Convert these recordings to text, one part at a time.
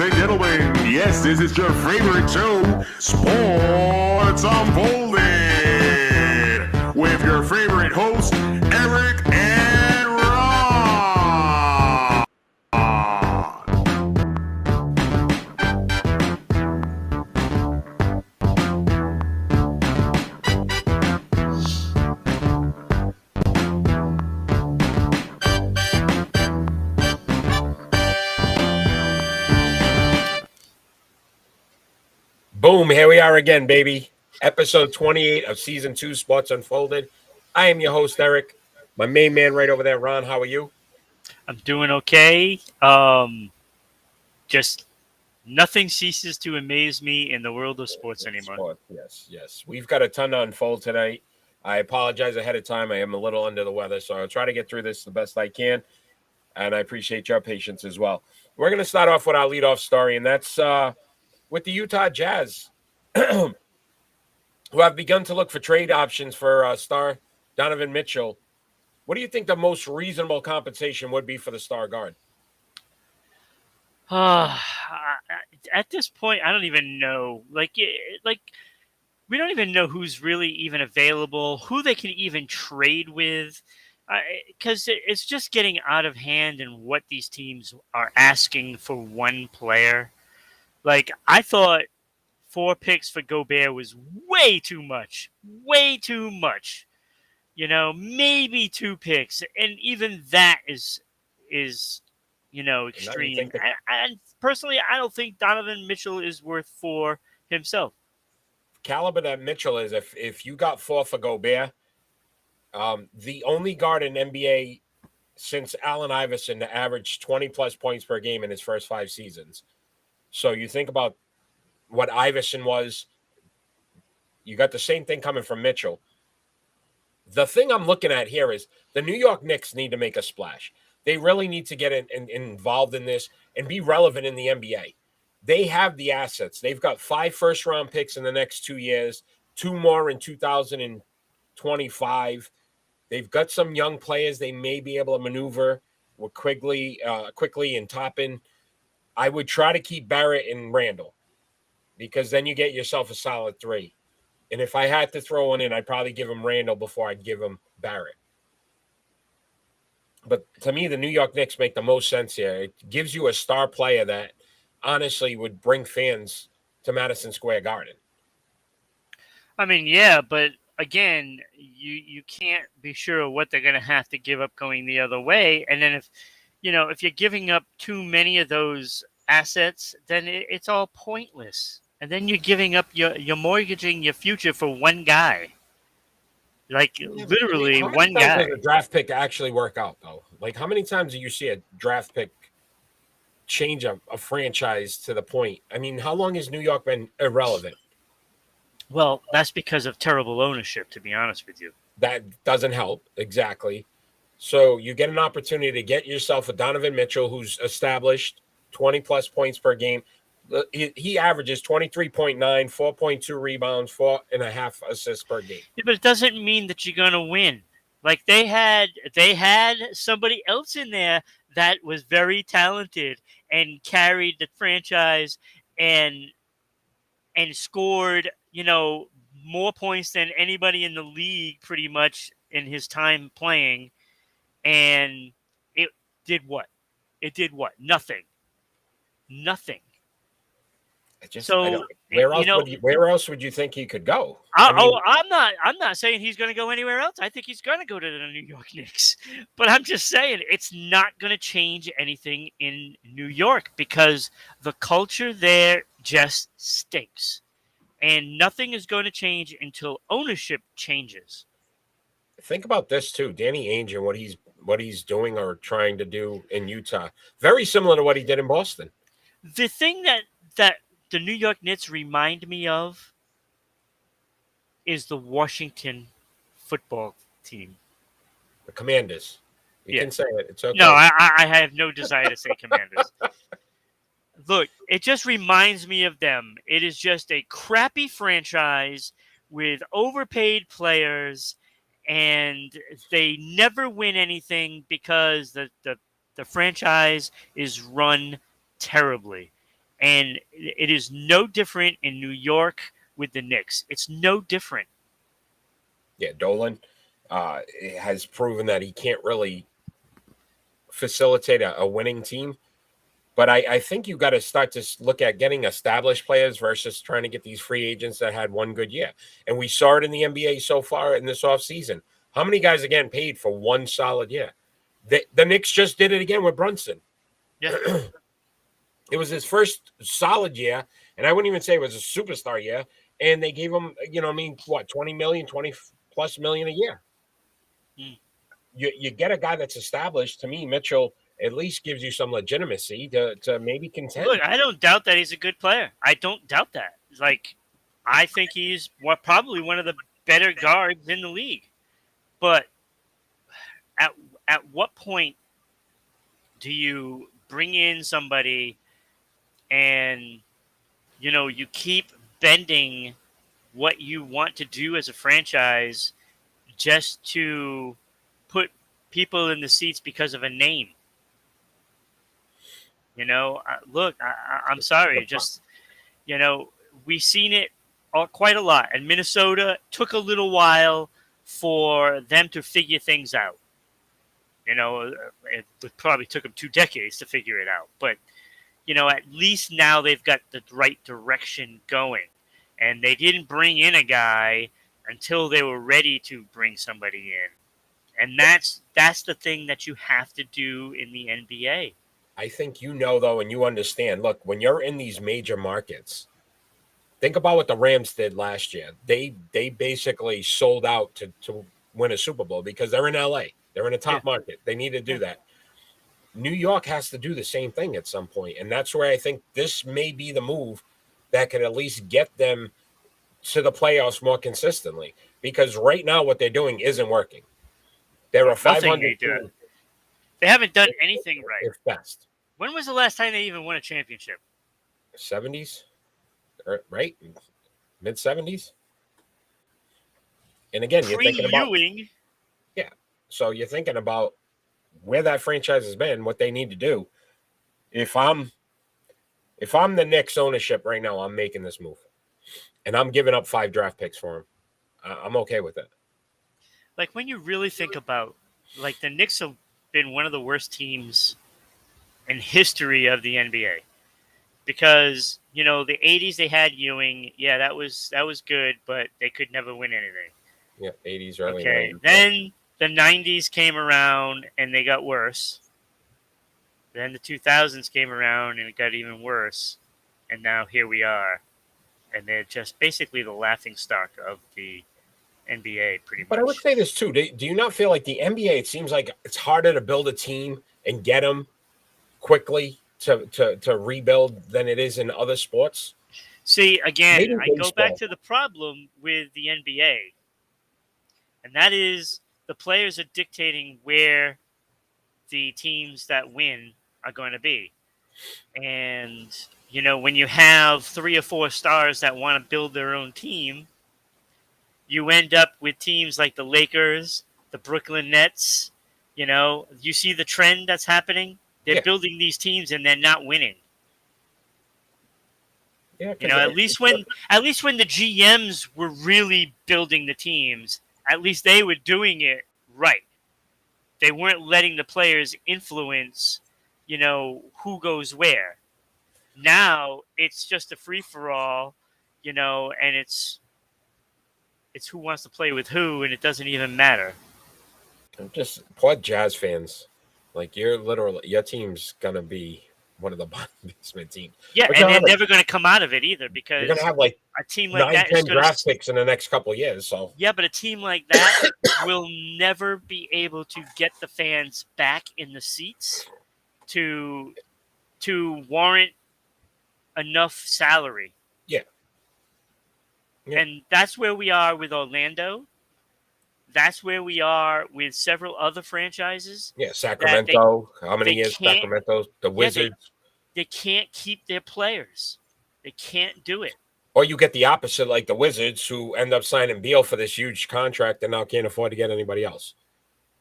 and gentlemen, yes, this is your favorite show, Sports Unfolded, with your favorite hosts, Eric and Ron. Boom, here we are again, baby. Episode 28 of Season 2, Sports Unfolded. I am your host, Eric. My main man right over there, Ron. How are you? I'm doing okay. Just nothing ceases to amaze me in the world of sports anymore. Yes. We've got a ton to unfold today. I apologize ahead of time. I am a little under the weather, so I'll try to get through this the best I can. And I appreciate your patience as well. We're going to start off with our leadoff story, and that's with the Utah Jazz, who have begun to look for trade options for star Donovan Mitchell. What do you think the most reasonable compensation would be for the star guard? At this point, I don't even know. We don't even know who's really even available, who they can even trade with, because it's just getting out of hand in what these teams are asking for one player. Like, I thought 4 picks for Gobert was way too much. You know, maybe 2 picks, and even that is extreme. And personally, I don't think Donovan Mitchell is worth 4 himself. Caliber that Mitchell is, if you got 4 for Gobert, the only guard in NBA since Allen Iverson to average 20-plus points per game in his first 5 seasons. So you think about what Iverson was, you got the same thing coming from Mitchell. The thing I'm looking at here is the New York Knicks need to make a splash. They really need to get involved in this and be relevant in the NBA. They have the assets. They've got 5 first-round picks in the next 2 years, 2 more in 2025. They've got some young players they may be able to maneuver with quickly and Toppin. I would try to keep Barrett and Randall because then you get yourself a solid 3. And if I had to throw one in, I'd probably give him Randall before I'd give him Barrett. But to me, the New York Knicks make the most sense here. It gives you a star player that honestly would bring fans to Madison Square Garden. I mean, yeah, but again, you can't be sure what they're going to have to give up going the other way. And then if you're giving up too many of those assets, then it's all pointless. And then you're giving up you're mortgaging your future for one guy. Like, literally one guy. How does a draft pick actually work out, though? Like, how many times do you see a draft pick change a franchise to the point? I mean, how long has New York been irrelevant? Well, that's because of terrible ownership, to be honest with you. That doesn't help, exactly. So you get an opportunity to get yourself a Donovan Mitchell who's established 20-plus points per game. He averages 23.9, 4.2 rebounds, 4.5 assists per game. Yeah, but it doesn't mean that you're going to win. Like, they had somebody else in there that was very talented and carried the franchise and scored, more points than anybody in the league pretty much in his time playing. And it did what? Nothing. Where else would you think he could go? I'm not saying he's going to go anywhere else. I think he's going to go to the New York Knicks. But I'm just saying it's not going to change anything in New York because the culture there just stinks. And nothing is going to change until ownership changes. Think about this too, Danny Ainge and what he's doing or trying to do in Utah. Very similar to what he did in Boston. The thing that the New York Knicks remind me of is the Washington football team. The Commanders. You can say it. It's okay. No, I have no desire to say Commanders. Look, it just reminds me of them. It is just a crappy franchise with overpaid players, and they never win anything because the franchise is run terribly. And it is no different in New York with the Knicks. It's no different. Yeah, Dolan has proven that he can't really facilitate a winning team. But I think you got to start to look at getting established players versus trying to get these free agents that had one good year. And we saw it in the NBA so far in this offseason. How many guys are getting paid for one solid year? The Knicks just did it again with Brunson. Yeah. It was his first solid year, and I wouldn't even say it was a superstar year. And they gave him, 20 million, 20 plus million a year. Mm. You get a guy that's established. To me, Mitchell at least gives you some legitimacy to maybe contend. Look, I don't doubt that he's a good player. I don't doubt that. Like, I think he's probably one of the better guards in the league. But at what point do you bring in somebody and, you keep bending what you want to do as a franchise just to put people in the seats because of a name? Look, I'm sorry. Just, we've seen it quite a lot. And Minnesota took a little while for them to figure things out. It probably took them 2 decades to figure it out. But, at least now they've got the right direction going. And they didn't bring in a guy until they were ready to bring somebody in. And that's the thing that you have to do in the NBA. I think though, and you understand. Look, when you're in these major markets, think about what the Rams did last year. They basically sold out to win a Super Bowl because they're in LA. They're in a top market. They need to do that. New York has to do the same thing at some point, and that's where I think this may be the move that could at least get them to the playoffs more consistently. Because right now, what they're doing isn't working. They're a 500 team. They haven't done anything right. If best. When was the last time they even won a championship? 70s, right? Mid 70s. And again, you're thinking about Ewing. Yeah. So you're thinking about where that franchise has been, what they need to do. If I'm the Knicks ownership right now, I'm making this move, and I'm giving up 5 draft picks for him. I'm okay with it. Like, when you really think about, like, the Knicks have been one of the worst teams in history of the NBA, because the 80s they had Ewing. Yeah, that was good, but they could never win anything. Yeah, 80s, early 90s. 90s. Then the 90s came around and they got worse. Then the 2000s came around and it got even worse. And now here we are. And they're just basically the laughing stock of the NBA, pretty much. But I would say this too. Do you not feel like the NBA, it seems like it's harder to build a team and get them quickly to rebuild than it is in other sports? See, again, Maybe I go back to the problem with the NBA. And that is the players are dictating where the teams that win are going to be. And, when you have 3 or 4 stars that want to build their own team, you end up with teams like the Lakers, the Brooklyn Nets. You see the trend that's happening? They're building these teams and they're not winning. Yeah, at least when the GMs were really building the teams, at least they were doing it right. They weren't letting the players influence, who goes where. Now it's just a free-for-all, and it's who wants to play with who, and it doesn't even matter. Just applaud Jazz fans. Like, your team's going to be one of the bottom basement teams. Yeah, and they're never going to come out of it either, because you're going to have like a team like 9, that 10 draft picks in the next couple of years. So yeah, but a team like that will never be able to get the fans back in the seats to warrant enough salary. Yeah. And that's where we are with Orlando. That's where we are with several other franchises. Yeah, Sacramento. How many years Sacramento? The Wizards. They can't keep their players. They can't do it. Or you get the opposite, like the Wizards, who end up signing Beal for this huge contract and now can't afford to get anybody else.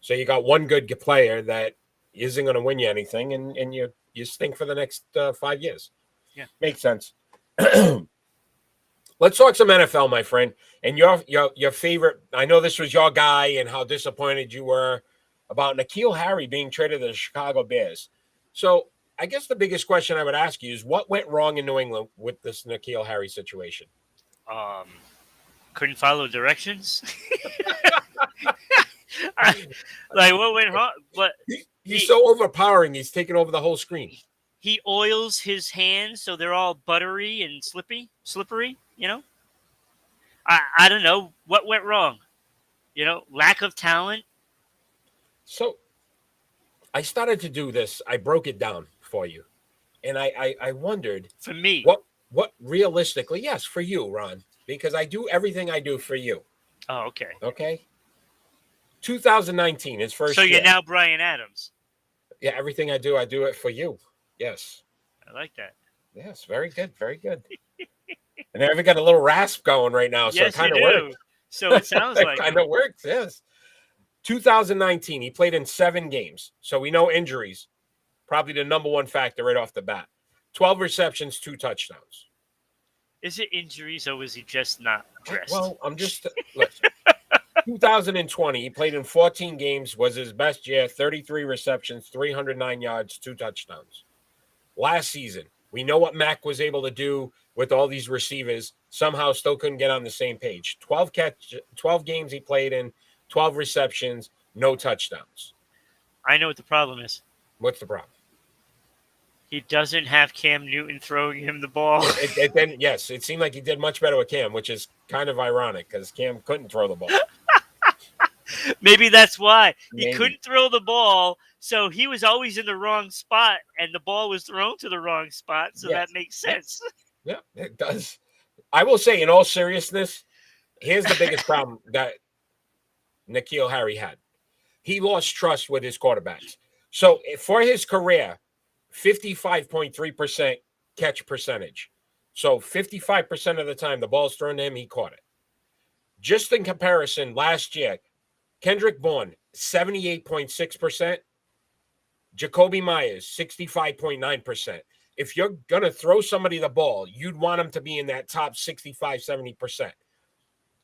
So you got one good player that isn't going to win you anything, and you stink for the next 5 years. Yeah. Makes sense. Let's talk some NFL, my friend. And your favorite. I know this was your guy, and how disappointed you were about N'Keal Harry being traded to the Chicago Bears. So I guess the biggest question I would ask you is, what went wrong in New England with this N'Keal Harry situation? Couldn't follow directions. Like what went wrong? But He's so overpowering. He's taking over the whole screen. he oils his hands so they're all buttery and slippery. I don't know what went wrong. Lack of talent. So I started to do this. I broke it down for you, and I wondered For me. what realistically, yes, for you, Ron, because I do everything I do for you. Oh, okay. Okay. 2019, his first So year. you're now Brian Adams. Yeah, everything I do it for you. Yes. I like that. Yes, very good, very good. And I even got a little rasp going right now, so Yes, it kind of you do. worked. So it sounds It like kind of works, yes. 2019, he played in 7 games, so we know injuries, probably the number one factor right off the bat. 12 receptions, 2 touchdowns. Is it injuries or was he just not dressed? Well, I'm just listen. 2020, he played in 14 games, was his best year, 33 receptions, 309 yards, 2 touchdowns. Last season, we know what Mac was able to do with all these receivers, somehow still couldn't get on the same page. 12 games he played in, 12 receptions, no touchdowns. I know what the problem is. What's the problem? He doesn't have Cam Newton throwing him the ball. Yes, it seemed like he did much better with Cam, which is kind of ironic because Cam couldn't throw the ball. Maybe that's why. He Maybe. couldn't throw the ball, so he was always in the wrong spot, and the ball was thrown to the wrong spot, so Yes. that makes sense. Yeah, it does. I will say, in all seriousness, here's the biggest problem that N'Keal Harry had. He lost trust with his quarterbacks. So for his career, 55.3% catch percentage. So 55% of the time the ball's thrown to him, he caught it. Just in comparison, last year, Kendrick Bourne, 78.6%. Jacoby Myers, 65.9%. If you're going to throw somebody the ball, you'd want him to be in that top 65, 70%.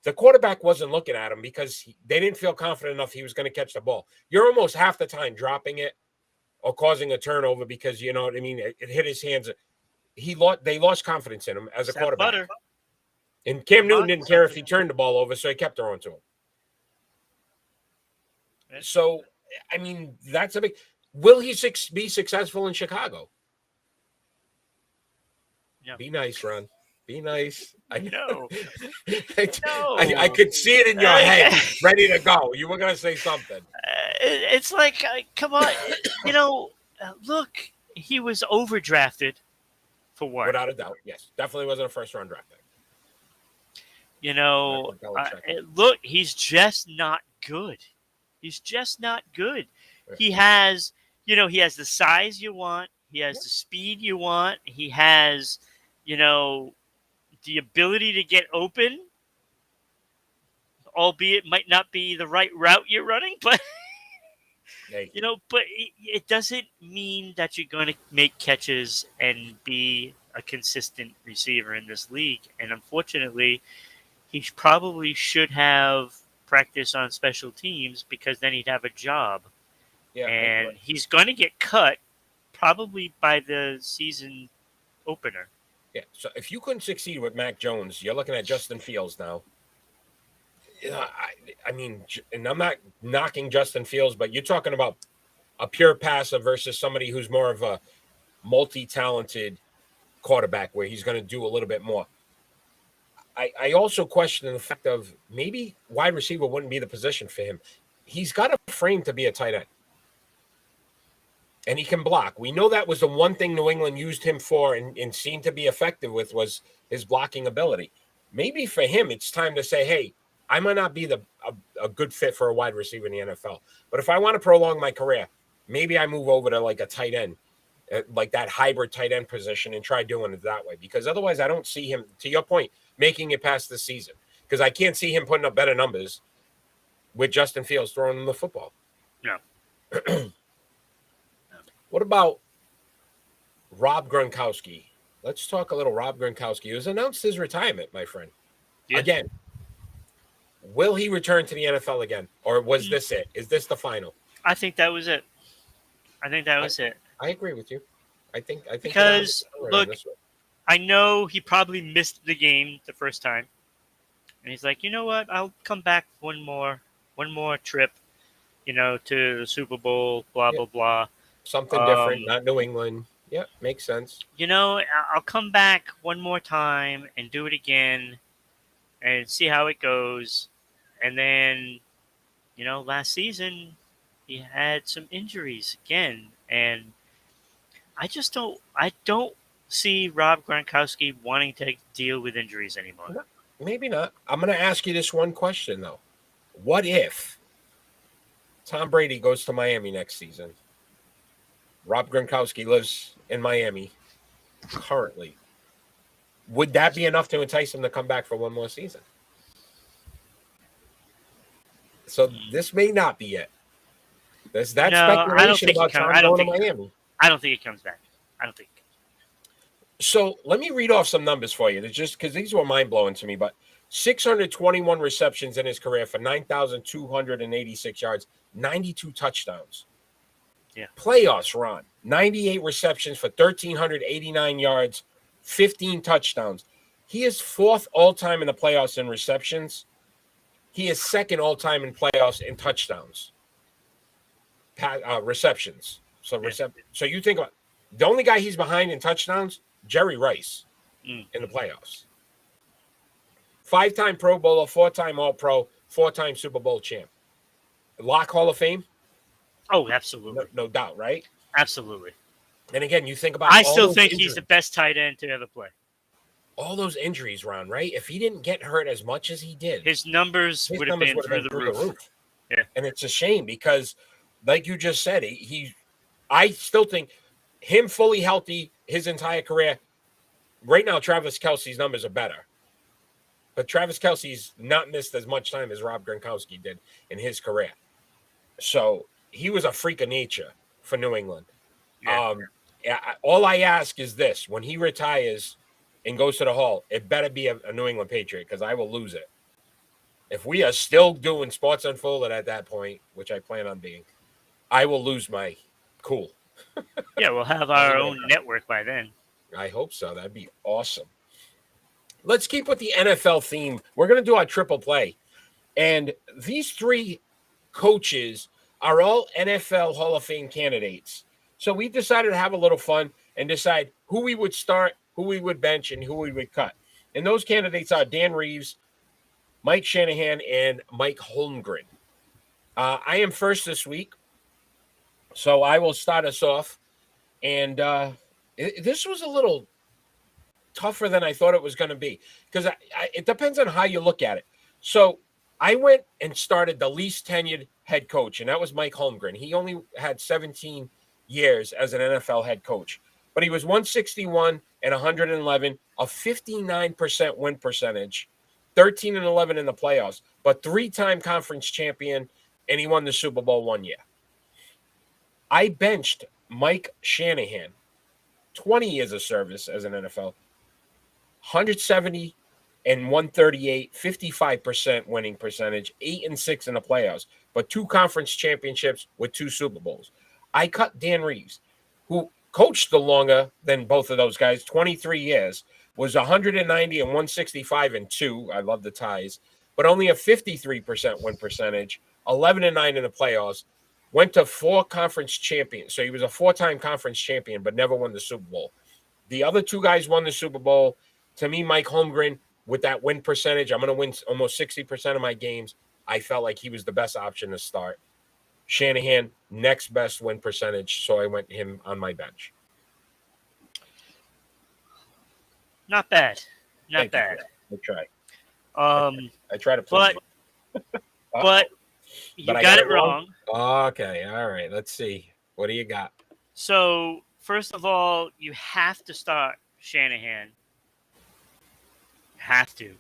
The quarterback wasn't looking at him because they didn't feel confident enough he was going to catch the ball. You're almost half the time dropping it or causing a turnover because, you know what I mean, it hit his hands. They lost confidence in him as a quarterback. Butter. And Cam Newton didn't care if he turned the ball over, so he kept throwing to him. So, I mean, that's a big. Will he be successful in Chicago? Yeah. Be nice, Ron. Be nice. I know. I could see it in your head, ready to go. You were going to say something. It's like, come on. Look, he was overdrafted for one. Without a doubt, yes. Definitely wasn't a first-round draft pick. Look, he's just not good. He's just not good. Right. He has the size you want. He has the speed you want. He has, the ability to get open, albeit might not be the right route you're running, but it doesn't mean that you're going to make catches and be a consistent receiver in this league. And unfortunately, he probably should have practice on special teams because then he'd have a job. Yeah, and he's going to get cut probably by the season opener. Yeah, so if you couldn't succeed with Mac Jones, you're looking at Justin Fields now. I mean, and I'm not knocking Justin Fields, but you're talking about a pure passer versus somebody who's more of a multi-talented quarterback where he's going to do a little bit more. I also question the fact of maybe wide receiver wouldn't be the position for him. He's got a frame to be a tight end. And he can block. We know that was the one thing New England used him for and seemed to be effective with was his blocking ability. Maybe for him, it's time to say, hey, I might not be a good fit for a wide receiver in the NFL. But if I want to prolong my career, maybe I move over to like a tight end, like that hybrid tight end position and try doing it that way. Because otherwise I don't see him, to your point, making it past the season. Because I can't see him putting up better numbers with Justin Fields throwing him the football. No. What about Rob Gronkowski let's talk a little Rob Gronkowski. He has announced his retirement, my friend. Yeah. Again, will he return to the NFL again? Or was this it? Is this the final? I think that was it. I think that was it. I agree with you. I think Because, you're look, on this one. I know he probably missed the game the first time. And he's like, you know what? I'll come back one more trip, to the Super Bowl, blah, Yeah. blah, blah. Something different, not New England. Yeah, makes sense. I'll come back one more time and do it again and see how it goes. And then, last season he had some injuries again. And I don't see Rob Gronkowski wanting to deal with injuries anymore. No, maybe not. I'm going to ask you this one question, though. What if Tom Brady goes to Miami next season? Rob Gronkowski lives in Miami currently. Would that be enough to entice him to come back for one more season? So this may not be it. There's that speculation about Tom going to Miami. I don't think it comes back. I don't think. So let me read off some numbers for you. Just because these were mind-blowing to me, but 621 receptions in his career for 9,286 yards, 92 touchdowns. Yeah. Playoffs, Ron. 98 receptions for 1,389 yards, 15 touchdowns. He is fourth all-time in the playoffs in receptions. He is second all-time in playoffs in touchdowns. Receptions. So you think about the only guy he's behind in touchdowns, Jerry Rice, in the playoffs. 5-time Pro Bowler, 4-time All-Pro, 4-time Super Bowl champ. Lock Hall of Fame? Oh, absolutely. No doubt, right? Absolutely. And again, you think about I still think he's the best tight end to ever play. All those injuries, Ron, right? If he didn't get hurt as much as he did, his numbers would have been through the roof. Yeah. And it's a shame because, like you just said, I still think him fully healthy his entire career. Right now, Travis Kelce's numbers are better. But Travis Kelce's not missed as much time as Rob Gronkowski did in his career. So he was a freak of nature for New England. Yeah. All I ask is this. When he retires and goes to the Hall, it better be a New England Patriot because I will lose it. If we are still doing Sports Unfolded at that point, which I plan on being, I will lose my cool. Yeah, we'll have our own network by then. I hope so. That'd be awesome. Let's keep with the NFL theme. We're going to do our triple play. And these three coaches are all NFL Hall of Fame candidates. So we decided to have a little fun and decide who we would start, who we would bench, and who we would cut. And those candidates are Dan Reeves, Mike Shanahan, and Mike Holmgren. I am first this week, so I will start us off. And this was a little tougher than I thought it was going to be because it depends on how you look at it. So I went and started the least tenured head coach, and that was Mike Holmgren. He only had 17 years as an NFL head coach, but he was 161 and 111, a 59% win percentage, 13-11 in the playoffs, but 3-time conference champion, and he won the Super Bowl one year. I benched Mike Shanahan, 20 years of service as an NFL, 170 and 138, 55% winning percentage, 8-6 in the playoffs, but 2 conference championships with 2 Super Bowls. I cut Dan Reeves, who coached the longer than both of those guys, 23 years, was 190 and 165 and 2. I love the ties, but only a 53% win percentage, 11-9 in the playoffs, went to 4 conference champions. So he was a 4-time conference champion, but never won the Super Bowl. The other 2 guys won the Super Bowl. To me, Mike Holmgren, with that win percentage, I'm going to win almost 60% of my games. I felt like he was the best option to start. Shanahan, next best win percentage, so I went him on my bench. Not bad. Thank bad. You. I try. I try to play. But you got it wrong. Okay, all right. Let's see. What do you got? So, first of all, you have to start Shanahan. Have to.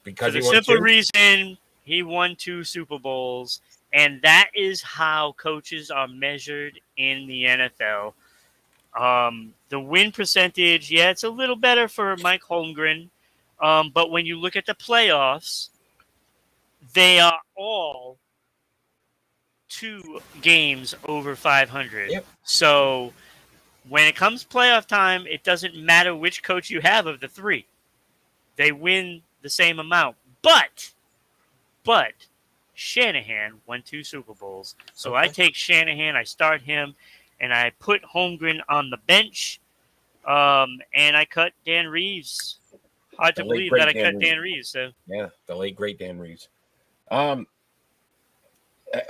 Because for the simple reason he won 2 Super Bowls, and that is how coaches are measured in the NFL. The win percentage, yeah, it's a little better for Mike Holmgren. But when you look at the playoffs, they are all 2 games over 500. Yep. So when it comes playoff time, it doesn't matter which coach you have of the 3. They win the same amount. But Shanahan won 2 Super Bowls. So I take Shanahan, I start him, and I put Holmgren on the bench, and I cut Dan Reeves. Hard to believe that I cut Dan Reeves. So yeah, the late great Dan Reeves. I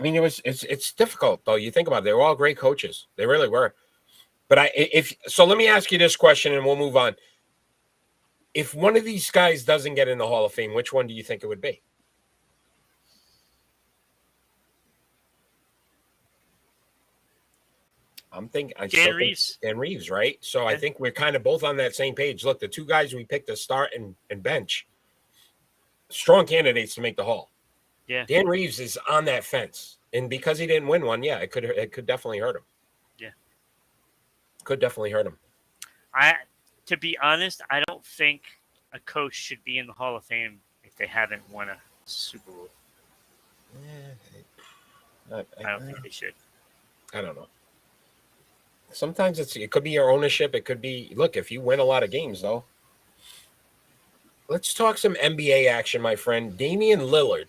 mean, it's difficult though. You think about it, they were all great coaches. They really were. But let me ask you this question, and we'll move on. If one of these guys doesn't get in the Hall of Fame, which one do you think it would be? I'm thinking Dan Reeves. Dan Reeves, right? So yeah. I think we're kind of both on that same page. Look, the 2 guys we picked to start and bench, strong candidates to make the Hall. Yeah. Dan Reeves is on that fence, and because he didn't win one, yeah, it could definitely hurt him. Yeah, could definitely hurt him. To be honest, I don't think a coach should be in the Hall of Fame if they haven't won a Super Bowl. I don't think they should. I don't know. Sometimes it could be your ownership. It could be, look, if you win a lot of games, though. Let's talk some NBA action, my friend. Damian Lillard.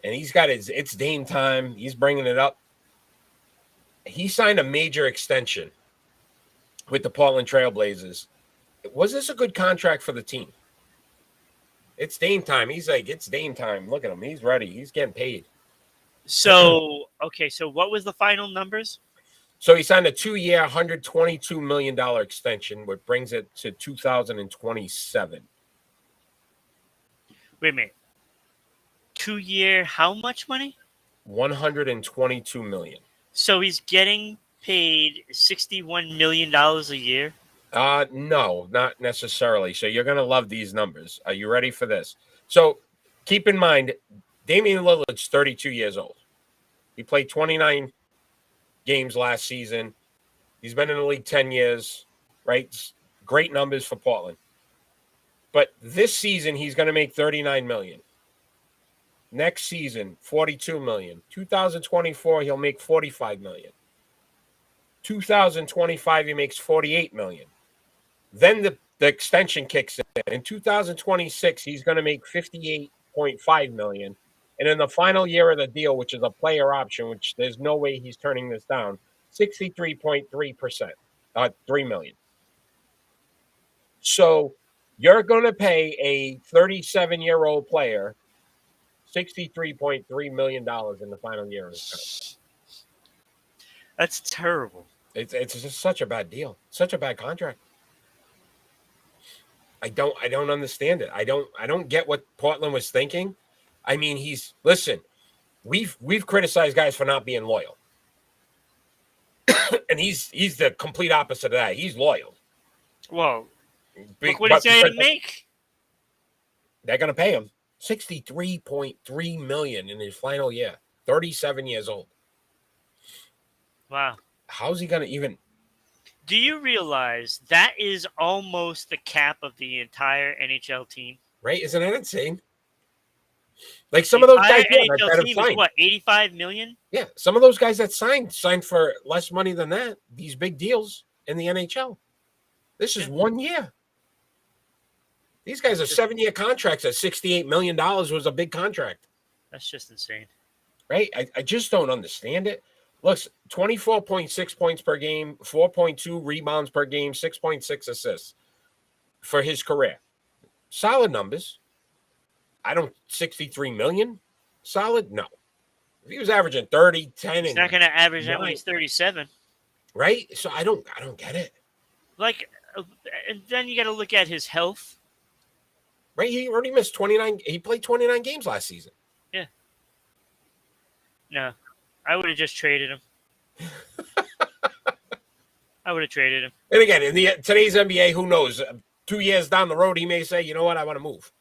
And he's got it's Dame time. He's bringing it up. He signed a major extension with the Portland Trailblazers. Was this a good contract for the team? It's Dame time. He's like, it's Dame time. Look at him. He's ready. He's getting paid. So, okay. So what was the final numbers? So he signed a 2-year, $122 million extension, which brings it to 2027. Wait a minute. 2-year, how much money? $122 million. So he's getting paid $61 million a year? No, not necessarily. So you're going to love these numbers. Are you ready for this? So keep in mind, Damian Lillard's 32 years old. He played 29 games last season. He's been in the league 10 years, right? Great numbers for Portland. But this season, he's going to make $39 million. Next season, $42 million. 2024, he'll make $45 million. 2025, he makes $48 million. Then the extension kicks in. In 2026, he's going to make $58.5 million. And in the final year of the deal, which is a player option, which there's no way he's turning this down, 63.3%, $3 million. So you're going to pay a 37-year-old player $63.3 million in the final year of his term. That's terrible. It's just such a bad deal. Such a bad contract. I don't understand it. I don't get what Portland was thinking. I mean, listen, we've criticized guys for not being loyal. And he's the complete opposite of that. He's loyal. Well, look what he's going to make. They're going to pay him $63.3 million in his final year. 37 years old. Wow. How's he going to even? Do you realize that is almost the cap of the entire NHL team? Right? Isn't that insane? Like some of those guys that have signed. What, $85 million? Yeah, some of those guys that signed for less money than that. These big deals in the NHL. This is 1 year. These guys are 7-year contracts at $68 million was a big contract. That's just insane. Right? I just don't understand it. Look, 24.6 points per game, 4.2 rebounds per game, 6.6 assists for his career. Solid numbers. 63 million? Solid? No. If he was averaging 30, 10, he's not going to average that when he's 37. Right? So I don't get it. Like, and then you got to look at his health. Right? He already missed 29. He played 29 games last season. Yeah. No. I would have just traded him. I would have traded him. And again, in today's NBA, who knows? 2 years down the road, he may say, you know what, I want to move.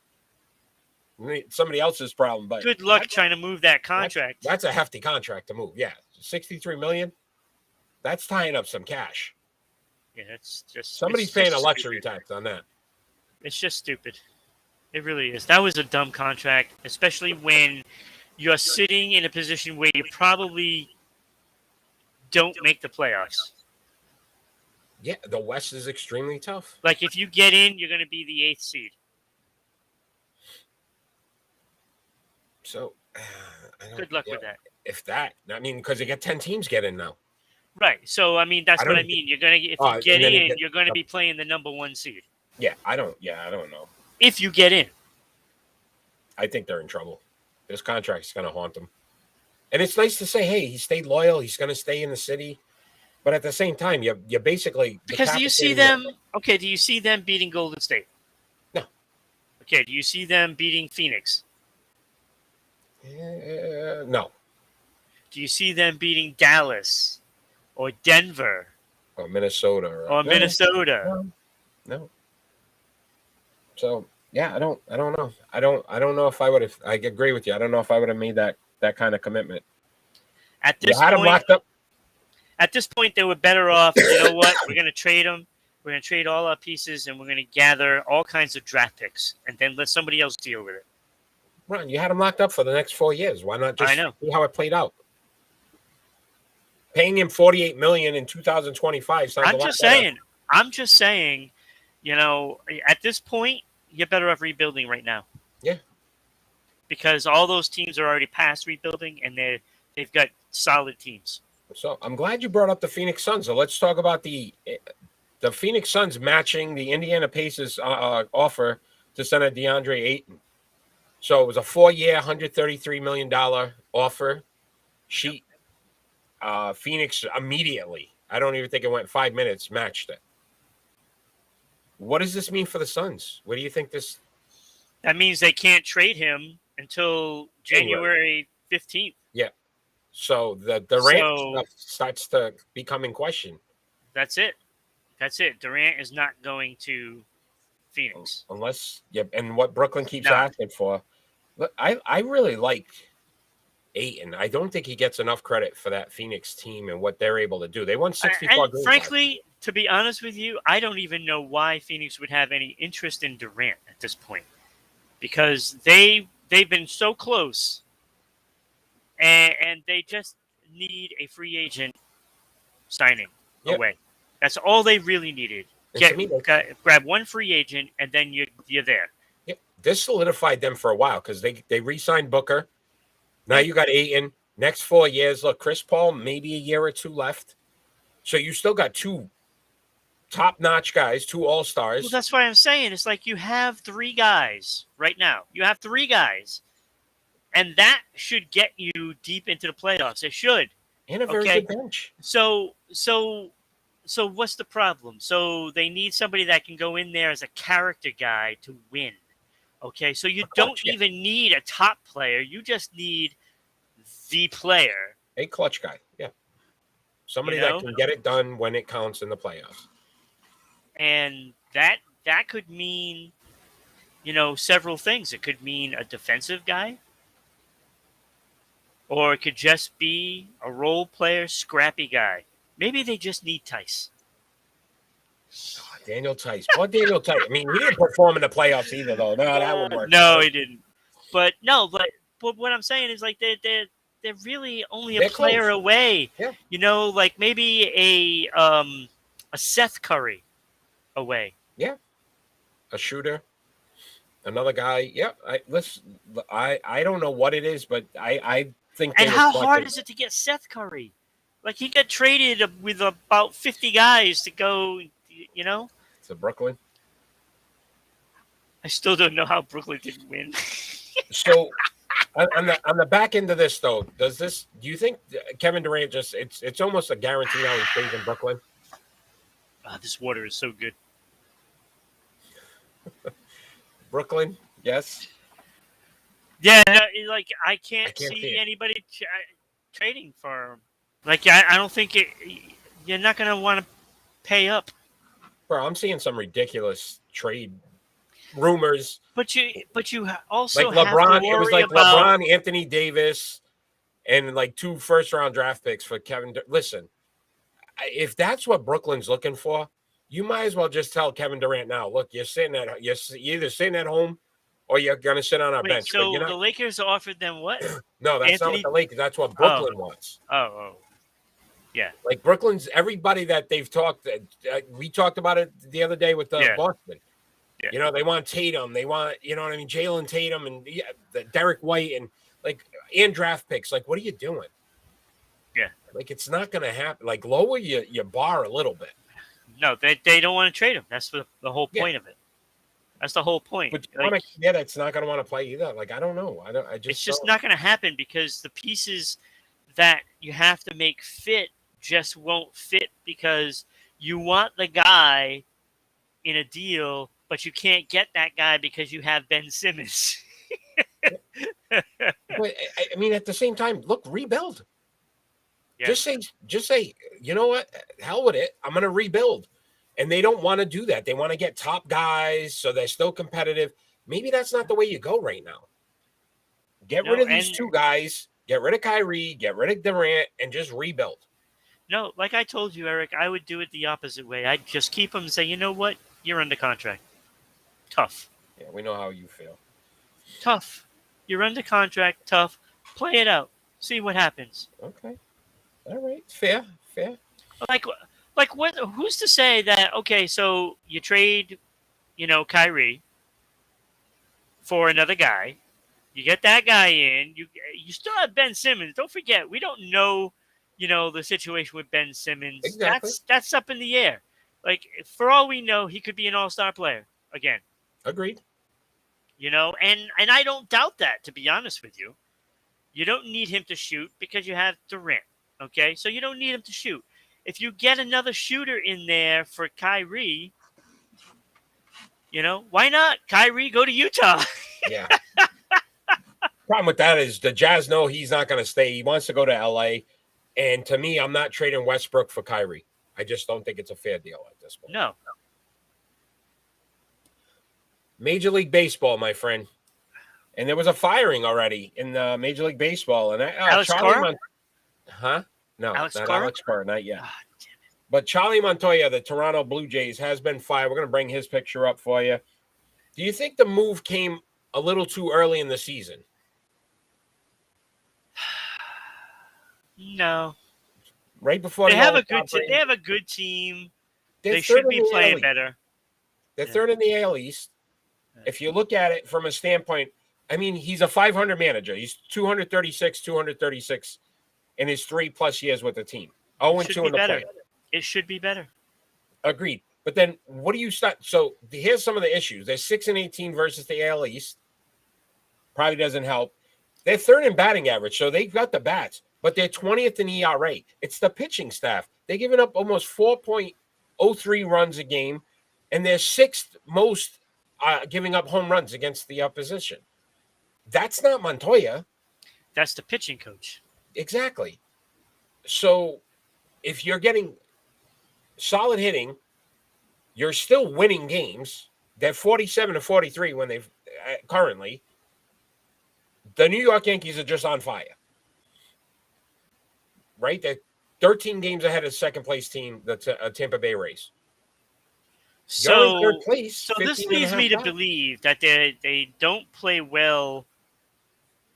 Somebody else's problem, but good luck trying to move that contract. That's a hefty contract to move. Yeah, $63 million. That's tying up some cash. Yeah, it's just Somebody's it's paying just a luxury stupid. tax on that. It's just stupid. It really is. That was a dumb contract, especially when you're sitting in a position where you probably don't make the playoffs. Yeah, the West is extremely tough. Like if you get in, you're going to be the 8th seed. So, Good luck with that. If that, I mean, because you get 10 teams get in now. Right. So I mean, that's what I mean. You're gonna if you get in, you're going to be playing the number 1 seed. Yeah, I don't know. If you get in, I think they're in trouble. This contract is going to haunt them. And it's nice to say, hey, he stayed loyal. He's going to stay in the city. But at the same time, you basically because do you see them? Okay, do you see them beating Golden State? No. Okay, do you see them beating Phoenix? No. Do you see them beating Dallas or Denver Or Minnesota. or Minnesota? No. So yeah, I don't know. I don't know if I would have. I agree with you. I don't know if I would have made that kind of commitment. At this you had point, them locked up. At this point, they were better off. You know what? We're going to trade them. We're going to trade all our pieces, and we're going to gather all kinds of draft picks, and then let somebody else deal with it. Ron, you had them locked up for the next 4 years. Why not just see how it played out? Paying him $48 million in 2025. I'm just saying. You know, at this point, you're better off rebuilding right now. Yeah. Because all those teams are already past rebuilding, and they've got solid teams. So I'm glad you brought up the Phoenix Suns. So let's talk about the Phoenix Suns matching the Indiana Pacers offer to center DeAndre Ayton. So it was a 4-year, $133 million offer sheet. Phoenix immediately, I don't even think it went 5 minutes, matched it. What does this mean for the Suns? What do you think this? That means they can't trade him until January 15th. Yeah. So the Durant stuff starts to become in question. That's it. Durant is not going to Phoenix. Unless, and what Brooklyn keeps asking for. Look, I really like Ayton. I don't think he gets enough credit for that Phoenix team and what they're able to do. They won 64 games. Frankly, to be honest with you, I don't even know why Phoenix would have any interest in Durant at this point. Because they've been so close. And they just need a free agent signing away. That's all they really needed. Grab one free agent, and then you're there. Yep. This solidified them for a while because they re-signed Booker. Now you got Ayton. Next 4 years, look, Chris Paul, maybe a year or two left. So you still got 2 top-notch guys, 2 all-stars. Well, that's what I'm saying. It's like you have 3 guys right now. You have 3 guys. And that should get you deep into the playoffs. It should. And a very good bench. So what's the problem? So they need somebody that can go in there as a character guy to win. Okay, so you don't even need a top player. You just need the player. A clutch guy, yeah. Somebody that can get it done when it counts in the playoffs. And that could mean, several things. It could mean a defensive guy. Or it could just be a role player, scrappy guy. Maybe they just need Tice. Oh, Daniel Tice. Poor Daniel Tice. I mean, he didn't perform in the playoffs either, though. No, that would work. No, he didn't. But what I'm saying is like they're really only a player away. Yeah. Like maybe a Seth Curry away. Yeah. A shooter. Another guy. Yeah. I don't know what it is, but I think. And how hard is it to get Seth Curry? Like he got traded with about 50 guys to go, To Brooklyn. I still don't know how Brooklyn didn't win. So on the back end of this though, do you think Kevin Durant it's almost a guarantee now he stays in Brooklyn? This water is so good. Brooklyn, yes. Yeah, like I can't see anybody trading for him. Like I don't think you're not gonna want to pay up. Bro, I'm seeing some ridiculous trade rumors. But you also like LeBron. Have to worry it was like about... LeBron, Anthony Davis, and like 2 first-round draft picks for Kevin. Listen, if that's what Brooklyn's looking for, you might as well just tell Kevin Durant now. Look, you're either sitting at home or you're gonna sit on our Wait, bench. But so you're not. the Lakers offered them what? No, that's not what Anthony? the Lakers. That's what Oh, Brooklyn wants. oh, yeah, Like Brooklyn's everybody that they've talked. We talked about it the other day with Yeah. Boston. Yeah. You know, they want Tatum. They want, you know what I mean, Jalen Tatum and the Derek White and draft picks. Like, what are you doing? Yeah. Like, it's not going to happen. Like, lower your bar a little bit. no, they don't want to trade him. That's the whole point of it. That's the whole point. But Like, that's not going to want to play either. Like, I don't know. it's just not going to happen because the pieces that you have to make fit just won't fit because you want the guy in a deal, but you can't get that guy because you have Ben Simmons. But I mean, at the same time, look, rebuild. Yeah. Just say, you know what? Hell with it. I'm going to rebuild. And they don't want to do that. They want to get top guys so they're still competitive. Maybe that's not the way you go right now. Get rid of these two guys. Get rid of Kyrie. Get rid of Durant, and just rebuild. No, like I told you, Eric, I would do it the opposite way. I'd just keep him and say, you know what? You're under contract. Tough. Yeah, we know how you feel. Tough. You're under contract. Tough. Play it out. See what happens. Okay. All right. Fair. Like what? Who's to say that? Okay, so you trade, Kyrie for another guy. You get that guy in. You still have Ben Simmons. Don't forget, we don't know, the situation with Ben Simmons. Exactly. That's up in the air. Like for all we know, he could be an all-star player again. Agreed. And I don't doubt that. To be honest with you, you don't need him to shoot because you have Durant. Okay, so you don't need him to shoot. If you get another shooter in there for Kyrie, why not? Kyrie, go to Utah. Yeah. Problem with that is the Jazz know he's not going to stay. He wants to go to LA. And to me, I'm not trading Westbrook for Kyrie. I just don't think it's a fair deal at this point. No. Major League Baseball, my friend. And there was a firing already in Major League Baseball. And Alex Cora? No, Alex not Cora? Alex Cora, not yet. Oh, damn it. But Charlie Montoya, the Toronto Blue Jays, has been fired. We're going to bring his picture up for you. Do you think the move came a little too early in the season? No. Right before They have a good team. They should be playing better. They're third in the AL East. If you look at it from a standpoint, I mean, he's a 500 manager. He's 236 in his 3+ years with the team. 0-2 in the playoffs. It should be better. Agreed. But then what do you start? So here's some of the issues. They're 6-18 versus the AL East. Probably doesn't help. They're third in batting average, so they've got the bats, but they're 20th in ERA. It's the pitching staff. They're giving up almost 4.03 runs a game, and they're sixth most giving up home runs against the opposition. That's not Montoya. That's the pitching coach. Exactly. So if you're getting solid hitting, you're still winning games. They're 47-43 when they've currently. The New York Yankees are just on fire. Right? They're 13 games ahead of second place team, the Tampa Bay Rays. So, third place, so this leads me to believe that they don't play well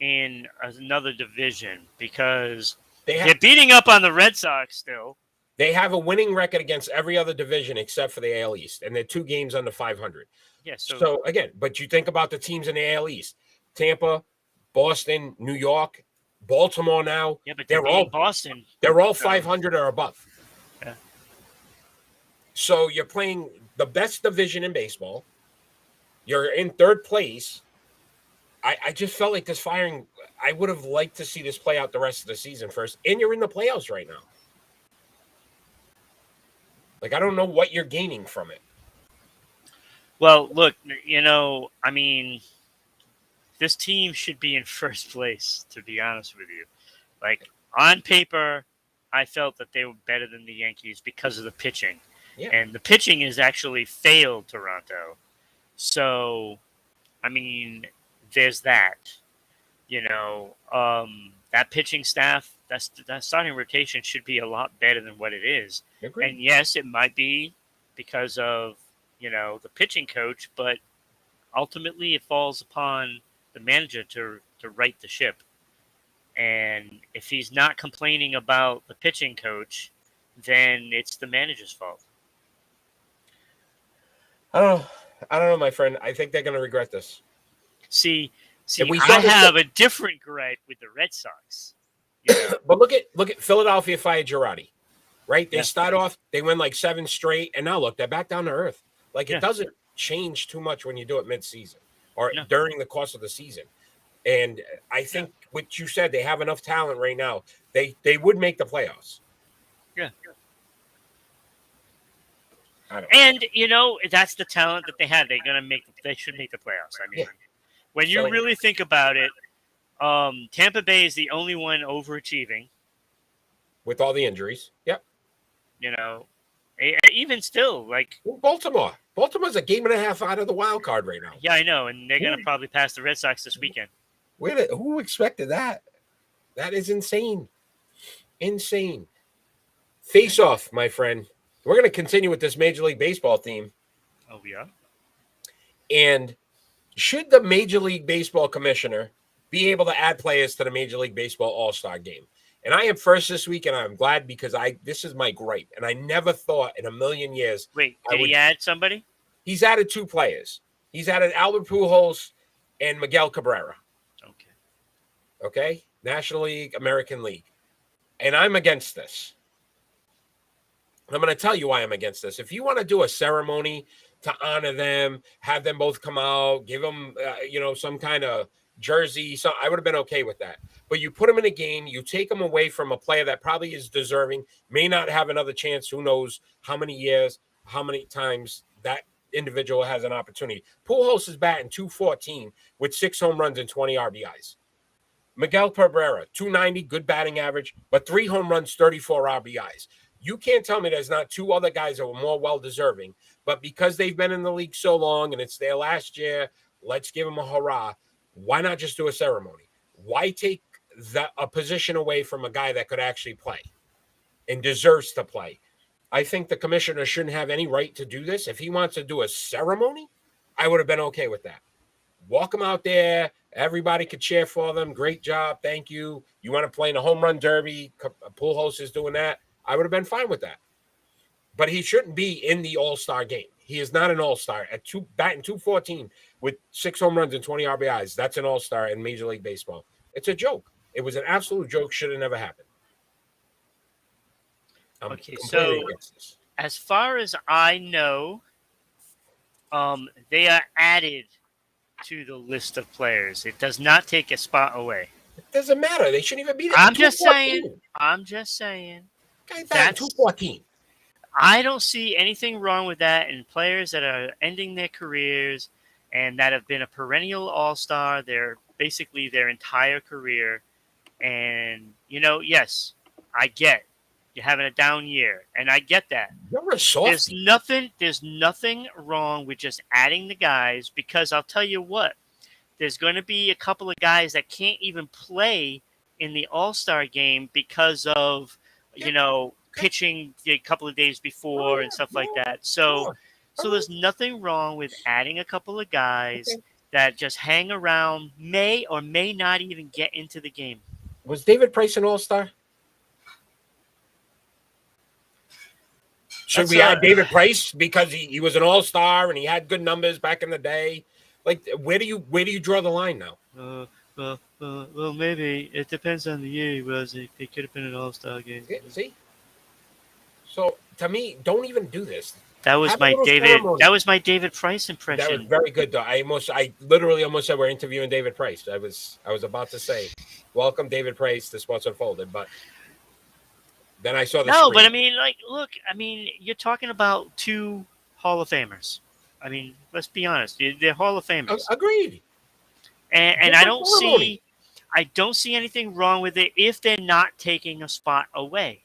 in another division because they're beating up on the Red Sox still. They have a winning record against every other division except for the AL East, and they're 2 games under 500. Yeah. So again, but you think about the teams in the AL East: Tampa, Boston, New York, Baltimore. Now, yeah, but they're all Boston. They're all 500 or above. Yeah. So you're playing the best division in baseball. You're in third place. I just felt like this firing. I would have liked to see this play out the rest of the season first, and you're in the playoffs right now. Like, I don't know what you're gaining from it. Well, look, I mean, this team should be in first place, to be honest with you. Like, on paper, I felt that they were better than the Yankees because of the pitching. Yeah. And the pitching has actually failed Toronto. So, I mean, there's that. That pitching staff, that starting rotation should be a lot better than what it is. Agreed. And yes, it might be because of, the pitching coach, but ultimately it falls upon the manager to right the ship. And if he's not complaining about the pitching coach, then it's the manager's fault. I don't know, my friend. I think they're going to regret this. See, we I saw this- have a different gripe with the Red Sox. But look at Philadelphia fired Girardi, right? They Yeah. start off, they win like 7 straight, and now look, they're back down to earth. Like, Yeah. it doesn't change too much when you do it mid-season or No. during the course of the season. And I think what you said, they have enough talent right now. They would make the playoffs. Yeah. I don't And that's the talent that they have. They should make the playoffs. I mean, Yeah. when you So- really think about it, Tampa Bay is the only one overachieving. with all the injuries. Yep. Even still, like, Baltimore's a game and a half out of the wild card right now. yeah, I know, and they're gonna probably pass the Red Sox this weekend. Who expected that? That is insane. Insane. Face off, my friend. We're going to continue with this Major League Baseball theme. Oh, yeah. And should the Major League Baseball commissioner be able to add players to the Major League Baseball All-Star Game? And I am first this week, and I'm glad because this is my gripe. And I never thought in a million years. Wait, did he add somebody? He's added 2 players. He's added Albert Pujols and Miguel Cabrera. Okay. Okay? National League, American League. And I'm against this. I'm going to tell you why I'm against this. If you want to do a ceremony to honor them, have them both come out, give them, some kind of jersey, so I would have been okay with that. But you put them in a game, you take them away from a player that probably is deserving, may not have another chance. Who knows how many years, how many times that individual has an opportunity. Pujols is batting .214 with 6 home runs and 20 RBIs. Miguel Cabrera, .290, good batting average, but 3 home runs, 34 RBIs. You can't tell me there's not 2 other guys that were more well-deserving, but because they've been in the league so long and it's their last year, let's give them a hurrah. Why not just do a ceremony? Why take a position away from a guy that could actually play and deserves to play? I think the commissioner shouldn't have any right to do this. If he wants to do a ceremony, I would have been okay with that. Walk them out there. Everybody could cheer for them. Great job. Thank you. You want to play in a home run derby? Pujols is doing that. I would have been fine with that. But he shouldn't be in the All-Star game. He is not an All-Star. Batting .214 with 6 home runs and 20 RBIs. That's an All-Star in Major League Baseball. It's a joke. It was an absolute joke. Should have never happened. Okay, so as far as I know, they are added to the list of players. It does not take a spot away. It doesn't matter. They shouldn't even be there. I'm just saying. That's .214. I don't see anything wrong with that in players that are ending their careers and that have been a perennial all-star basically their entire career. And, yes, I get you're having a down year, and I get that. You're a softie. There's nothing wrong with just adding the guys, because I'll tell you what, there's going to be a couple of guys that can't even play in the All-Star game because of, pitching a couple of days before and stuff like that. So there's nothing wrong with adding a couple of guys that just hang around, may or may not even get into the game. Was David Price an All-Star? Should we add David Price because he was an All-Star and he had good numbers back in the day? Like, where do you draw the line now? Well, maybe it depends on the year he was. It could have been an All-Star game. Yeah, see? So to me, don't even do this. That was my David Price impression. That was very good, though. I literally almost said we're interviewing David Price. I was about to say, welcome David Price to Sports Unfolded, but then I saw the screen. But I mean, you're talking about 2 Hall of Famers. I mean, let's be honest. They're Hall of Famers. Agreed. And I don't see anything wrong with it if they're not taking a spot away.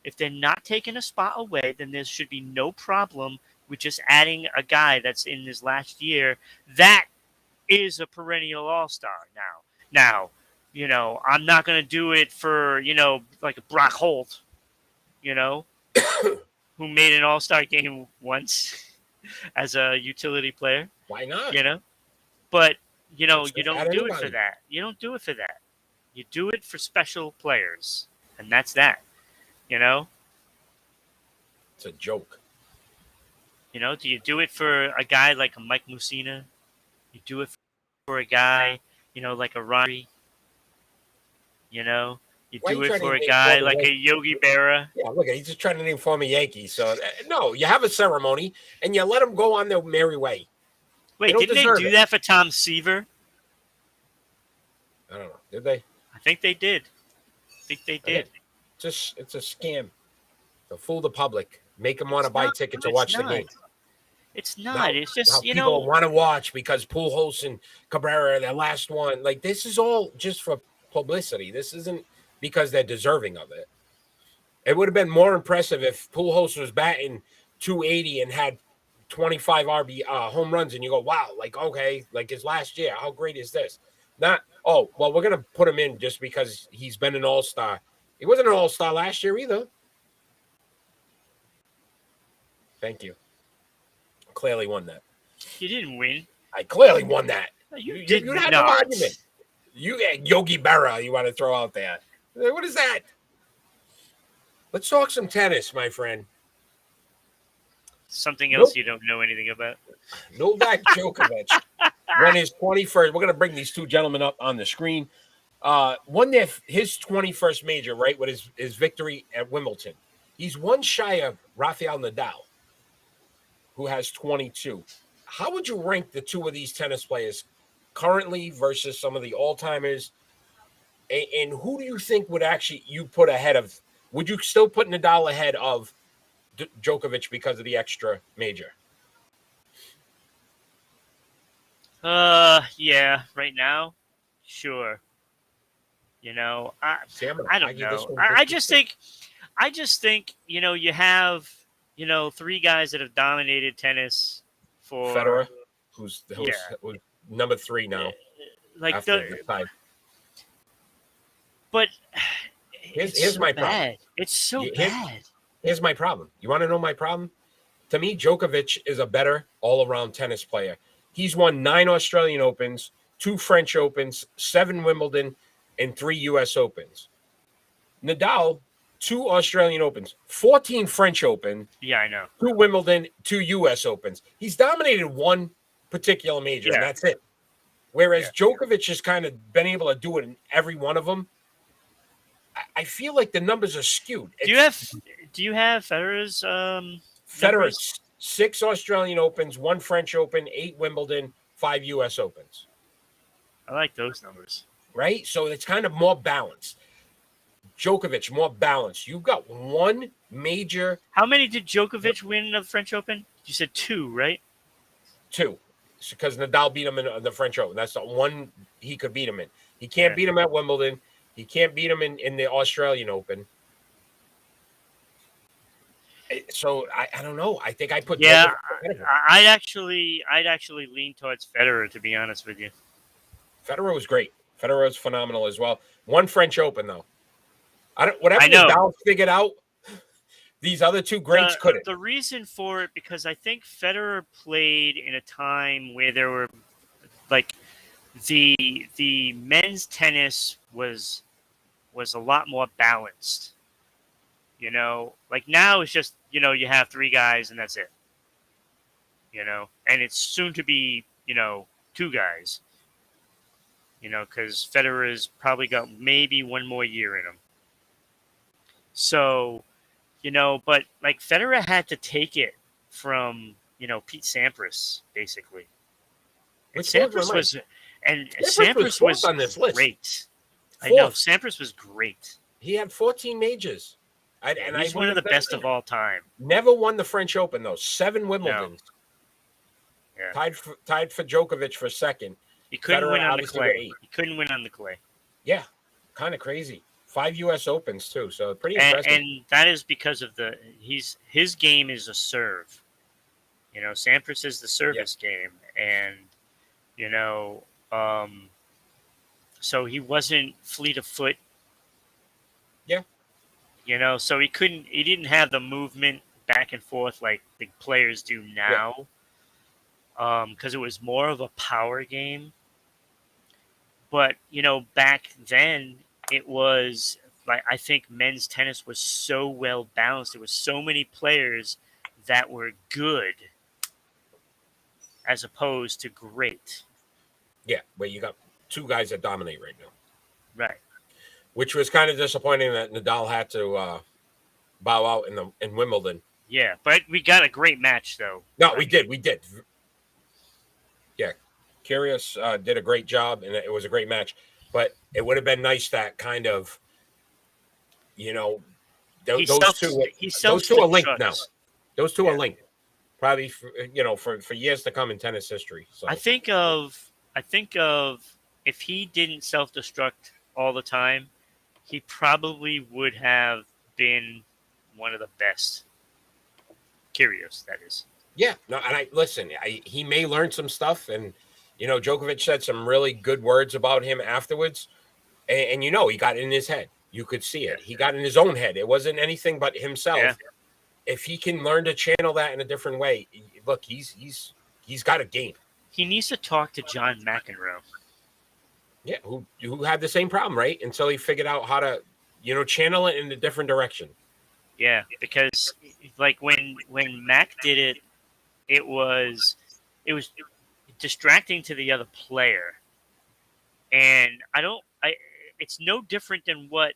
If they're not taking a spot away, then there should be no problem with just adding a guy that's in his last year that is a perennial all-star now. Now, I'm not going to do it for, like a Brock Holt, who made an All-Star game once as a utility player. Why not? You know, but you Just don't add do it for anybody. that. You don't do it for that. You do it for special players, and that's that. You know, It's a joke. do you do it for a guy like a Mike Mussina? You do it for a guy, like a Rodri. You Why are do you it trying to for a name guy former like a Yankees? Yogi Berra. Yeah, look, he's just trying to name former Yankees. So no, you have a ceremony and you let them go on their merry way. They Wait, don't didn't they deserve do it. that for Tom Seaver? I don't know. Did they? I think they did. Okay. It's a scam to fool the public, make them want to It's buy not. tickets to It's watch the not. game. It's Now, not. It's now just, people want to watch because Pujols and Cabrera, their last one. Like, this is all just for publicity. This isn't because they're deserving of it. It would have been more impressive if Pujols was batting 280 and had 25 RB home runs, and you go, wow, like, okay, like his last year. How great is this? Not, oh, well, we're going to put him in just because he's been an all-star. He wasn't an all-star last year either. Thank you. Clearly won that. you didn't win. I clearly won that. You did had not. no argument. You Yogi Berra, you want to throw out there. What is that? Let's talk some tennis, my friend. Something else you don't know anything about. Novak Djokovic won his 21st. We're going to bring these two gentlemen up on the screen. Won his 21st major, right, with his victory at Wimbledon. He's one shy of Rafael Nadal, who has 22. How would you rank the two of these tennis players currently versus some of the all-timers? And who do you think would actually you put ahead of? Would you still put Nadal ahead of Djokovic because of the extra major? Yeah, right now, sure. I don't know. I just think, you have, three guys that have dominated tennis for Federer, who's number 3 now. Like after the tie. But here's my problem. It's so bad. Here's my problem. You want to know my problem? To me, Djokovic is a better all-around tennis player. He's won 9 Australian Opens, 2 French Opens, 7 Wimbledon, and 3 U.S. Opens. Nadal, 2 Australian Opens, 14 French Open. Yeah, I know. 2 Wimbledon, 2 U.S. Opens. He's dominated one particular major, and that's it. Whereas Djokovic has kind of been able to do it in every one of them. I feel like the numbers are skewed. Do you have Federer's Federer's 6 Australian Opens, 1 French Open, 8 Wimbledon, 5 U.S. Opens. I like those numbers. Right? So it's kind of more balanced. Djokovic, more balanced. You've got one major. How many did Djokovic win the French Open? You said 2, right? 2. Because Nadal beat him in the French Open. That's the one he could beat him in. He can't beat him at Wimbledon. He can't beat him in the Australian Open. So I don't know. I think I put. Yeah, I'd actually lean towards Federer, to be honest with you. Federer was great. Federer was phenomenal as well. 1 French Open though. Whatever Nadal figured out, these other 2 greats couldn't. The reason for it, because I think Federer played in a time where there were like the men's tennis was a lot more balanced. Like now it's just, you have 3 guys and that's it. And it's soon to be, 2 guys. Because Federer's probably got maybe 1 more year in him. So, but like Federer had to take it from, Pete Sampras, basically. And Sampras was on this list. Great. I know Sampras was great. He had 14 majors. He's one of the best of all time. Never won the French Open though. 7 Wimbledons. No. Yeah. Tied for Djokovic for second. He couldn't win on the clay. He couldn't win on the clay. Yeah, kind of crazy. 5 U.S. Opens too, so pretty impressive. And that is because of his game is a serve. Sampras is the service game, and so he wasn't fleet of foot. Yeah. So he didn't have the movement back and forth like the players do now, because it was more of a power game. But back then it was like, I think men's tennis was so well balanced. There was so many players that were good as opposed to great. Yeah, where you got two guys that dominate right now. Right. Which was kind of disappointing that Nadal had to bow out in Wimbledon. Yeah, but we got a great match though. No, we did. Yeah, Kyrgios did a great job, and it was a great match. But it would have been nice that kind of, those two are linked now. Those two are linked, probably for years to come in tennis history. So I think of if he didn't self-destruct all the time, he probably would have been one of the best. Kyrgios, that is. Yeah, no, and he may learn some stuff, and Djokovic said some really good words about him afterwards, and he got in his head. You could see it. He got in his own head. It wasn't anything but himself. Yeah. If he can learn to channel that in a different way, look, he's got a game. He needs to talk to John McEnroe. Yeah, who had the same problem, right? Until he figured out how to, channel it in a different direction. Yeah, because like when Mac did it, it was distracting to the other player, and it's no different than what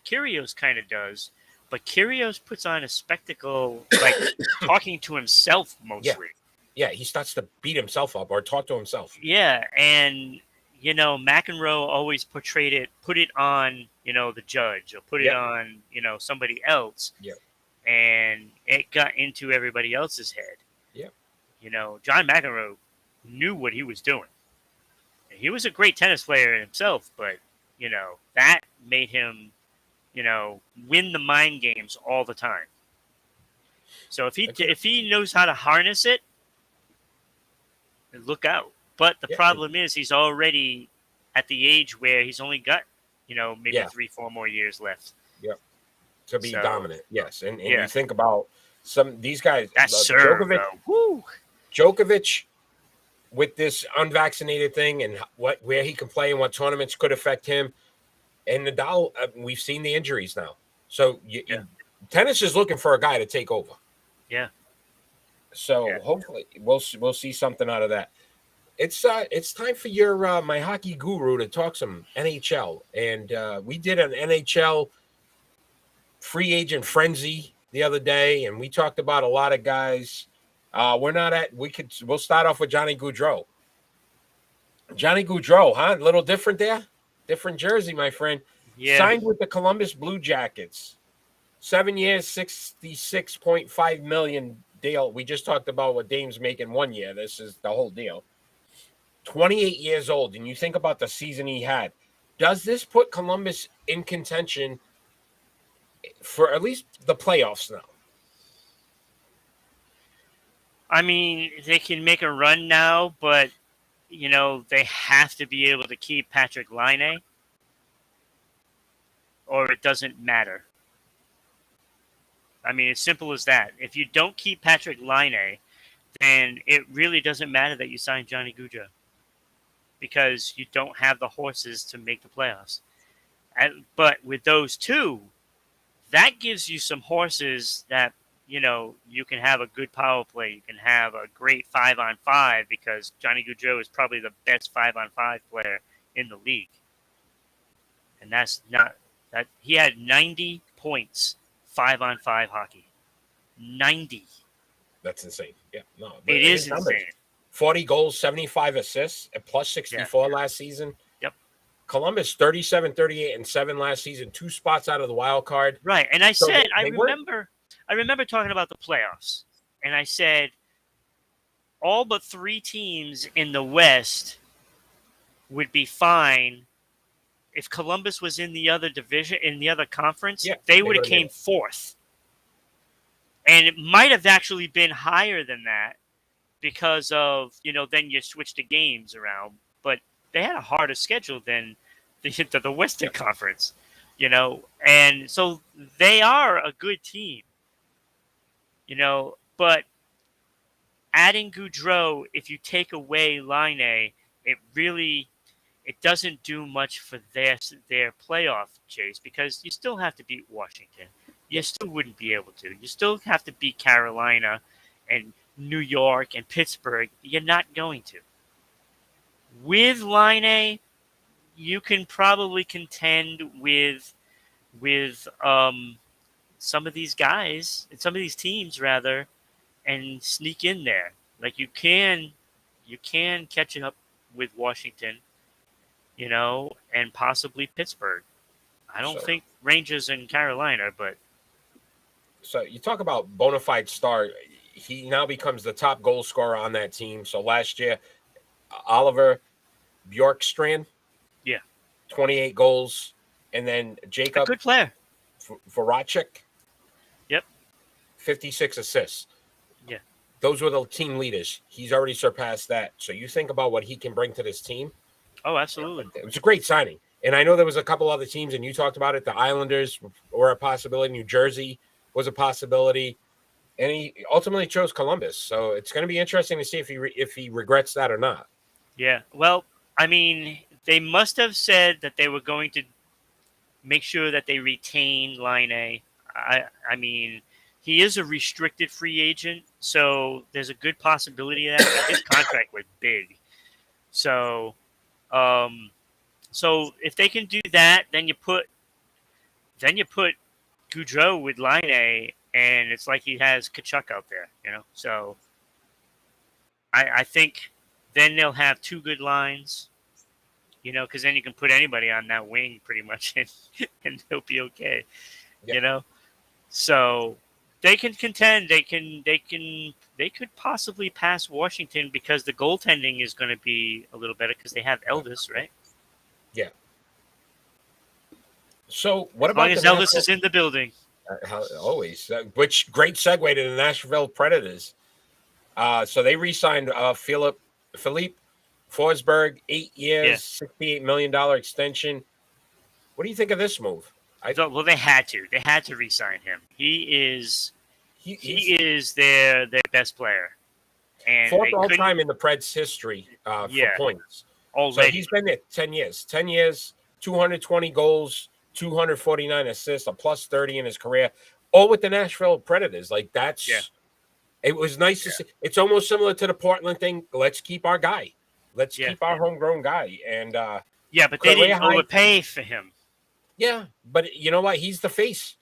Kyrgios kind of does, but Kyrgios puts on a spectacle, like talking to himself mostly. Yeah, he starts to beat himself up or talk to himself. Yeah, and McEnroe always put it on the judge, or put it on somebody else. Yeah. And it got into everybody else's head. Yeah. John McEnroe knew what he was doing. He was a great tennis player himself, but that made him win the mind games all the time. So if he knows how to harness it, look out. But the problem is he's already at the age where he's only got maybe 3-4 more years left. Yeah. To be dominant, yes. And you think about these guys. That's Djokovic with this unvaccinated thing and where he can play and what tournaments could affect him. And Nadal, we've seen the injuries now. So tennis is looking for a guy to take over. Yeah. So hopefully we'll see something out of that. It's time for your my hockey guru to talk some NHL, and we did an NHL free agent frenzy the other day, and we talked about a lot of guys. We'll start off with Johnny Gaudreau. Johnny Gaudreau, huh? A little different there. Different jersey, my friend. Yeah. Signed with the Columbus Blue Jackets. 7 years, $66.5 million deal. We just talked about what Dame's making 1 year. This is the whole deal. 28 years old, and you think about the season he had. Does this put Columbus in contention for at least the playoffs now? I mean, they can make a run now, but they have to be able to keep Patrick Laine, or it doesn't matter. I mean, it's simple as that. If you don't keep Patrick Laine, then it really doesn't matter that you signed Johnny Gaudreau, because you don't have the horses to make the playoffs. But with those two, that gives you some horses that you can have a good power play. You can have a great 5-on-5, because Johnny Gaudreau is probably the best 5-on-5 player in the league. And that's not that he had 90 points 5-on-5 hockey. 90. That's insane. Yeah, no, it is insane. 40 goals, 75 assists, and plus 64 last season. Yep. Columbus 37, 38, and 7 last season. 2 spots out of the wild card. Right, and I remember talking about the playoffs, and I said all but 3 teams in the West would be fine if Columbus was in the other division, in the other conference. They would have came 4th, and it might have actually been higher than that because of then you switch the games around. But they had a harder schedule than the Western Conference, And so they are a good team, but adding Goudreau, if you take away Line, it doesn't do much for their playoff chase because you still have to beat Washington. You still wouldn't be able to. You still have to beat Carolina and New York and Pittsburgh. You're not going to. With Line, you can probably contend with some of these guys, some of these teams rather, and sneak in there. Like you can catch up with Washington, and possibly Pittsburgh. I don't think Rangers and Carolina, but So you talk about bona fide star. He now becomes the top goal scorer on that team. So last year, Oliver Bjorkstrand, yeah, 28 goals, and then a Jacob good player. Voracek, Yep. 56 assists. Yeah. Those were the team leaders. He's already surpassed that. So you think about what he can bring to this team. Oh, absolutely. It was a great signing. And I know there was a couple other teams, and you talked about it. The Islanders were a possibility. New Jersey was a possibility. And he ultimately chose Columbus. So it's going to be interesting to see if he regrets that or not. Yeah. Well, I mean, they must have said that they were going to make sure that they retain Line. I mean, he is a restricted free agent, so there's a good possibility of that. But his contract was big. So if they can do that, then you put Goudreau with Line, and it's like he has Kachuk out there, So I think then they'll have two good lines, because then you can put anybody on that wing pretty much, and they'll be okay, So they can contend. They could possibly pass Washington because the goaltending is going to be a little better because they have Elvis, right? Yeah. So what as about long as Elvis is in the building? Always. Which great segue to the Nashville Predators. So they re-signed Philippe Forsberg, 8 years, $68 million extension. What do you think of this move? Well, they had to. They had to re-sign him. He is their best player. And fourth all time in the Preds history for points. Already. So he's been there 10 years. 10 years, 220 goals, 249 assists, a plus 30 in his career, all with the Nashville Predators. Like it was nice to see. It's almost similar to the Portland thing. Let's keep our guy. Let's keep our homegrown guy. And but they didn't overpay for him. Yeah, but you know what? He's the face.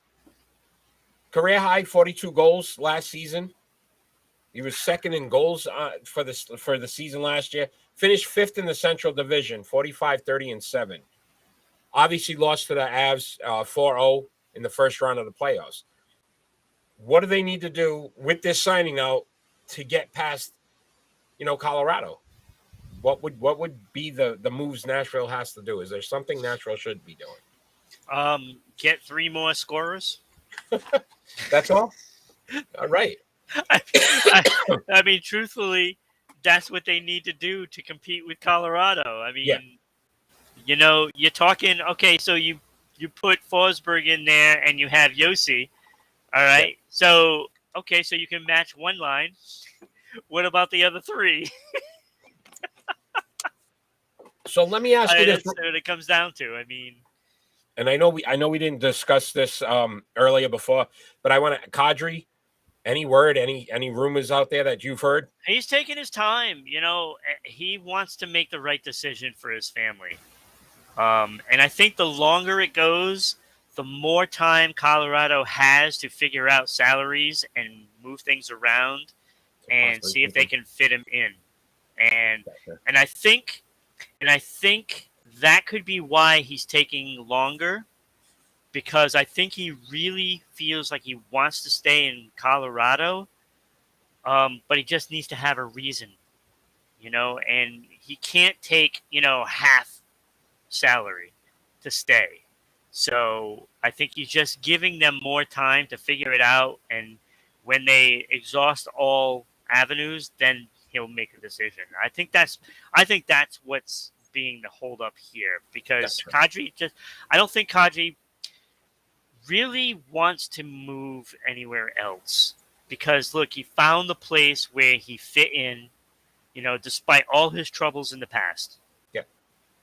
Career high 42 goals last season. He was second in goals for the season last year. Finished fifth in the Central Division, 45, 30, and 7. Obviously lost to the Avs 4-0 in the first round of the playoffs. What do they need to do with this signing now to get past, Colorado? What would be the moves Nashville has to do? Is there something Nashville should be doing? Get 3 more scorers. That's all? All right. I mean, truthfully, that's what they need to do to compete with Colorado. I mean, you're talking, okay, so you put Forsberg in there and you have Yossi. All right. Yeah. So you can match one line. What about the other 3? So let me ask you this. That's what it comes down to. I mean, and I know we didn't discuss this earlier before, but I want to Kadri. Any word, any rumors out there that you've heard? He's taking his time. He wants to make the right decision for his family. And I think the longer it goes, the more time Colorado has to figure out salaries and move things around and see if they can fit him in. And I think that could be why he's taking longer, because I think he really feels like he wants to stay in Colorado, but he just needs to have a reason, and he can't take, half salary to stay. So I think he's just giving them more time to figure it out, and when they exhaust all avenues, then he'll make a decision. I think that's what's being the holdup here, because Kadri I don't think Kadri really wants to move anywhere else because, look, he found the place where he fit in, despite all his troubles in the past. Yeah.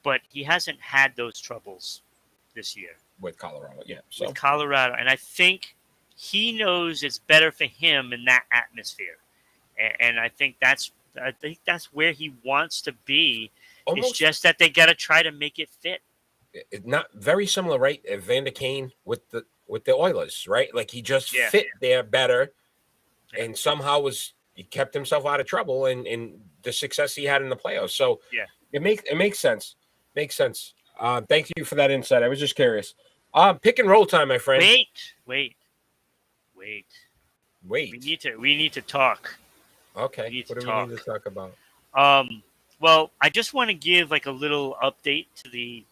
But he hasn't had those troubles this year. With Colorado, yeah. So. With Colorado. And I think he knows it's better for him in that atmosphere. And I think that's where he wants to be. Almost, it's just that they got to try to make it fit. Not very similar, right? Vander Kane with the Oilers, right? Like he just fit there better, and somehow he kept himself out of trouble and the success he had in the playoffs. So it makes sense. Makes sense. Thank you for that insight. I was just curious. Pick and roll time, my friend. Wait. We need to talk. Okay. What do we need to talk about? Well, I just want to give like a little update to the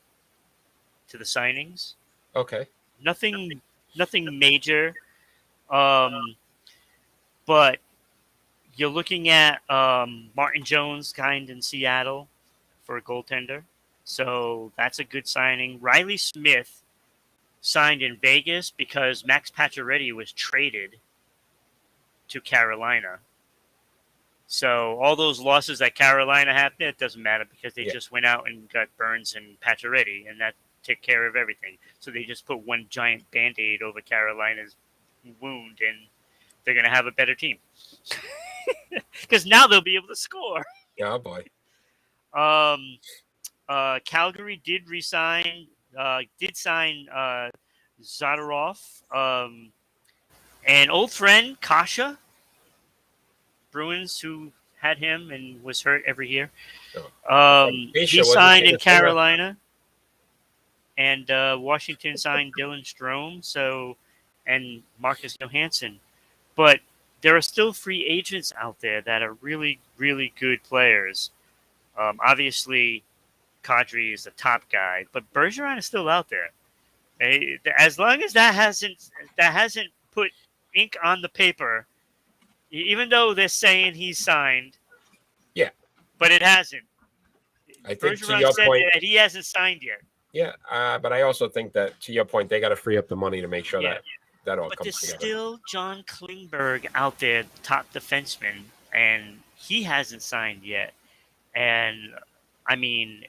signings. Okay. Nothing major. But you're looking at Martin Jones signed in Seattle for a goaltender. So that's a good signing. Riley Smith signed in Vegas because Max Pacioretty was traded to Carolina. So all those losses that Carolina had, it doesn't matter because they just went out and got Burns and Pacioretty, and that took care of everything. So they just put one giant Band-Aid over Carolina's wound, and they're going to have a better team. Because now they'll be able to score. Oh, boy. Calgary did sign Zadorov, and old friend Kasha, Bruins, who had him and was hurt every year. He signed in Carolina, and Washington signed Dylan Strome, and Marcus Johansson. But there are still free agents out there that are really, really good players. Obviously, Kadri is the top guy, but Bergeron is still out there. As long as that hasn't put ink on the paper, even though they're saying he's signed, but it hasn't. I think Bergeron to your said point, that he hasn't signed yet. Yeah, but I also think that to your point, they got to free up the money to make sure that all but comes together. But there's still John Klingberg out there, top defenseman, and he hasn't signed yet. And I mean,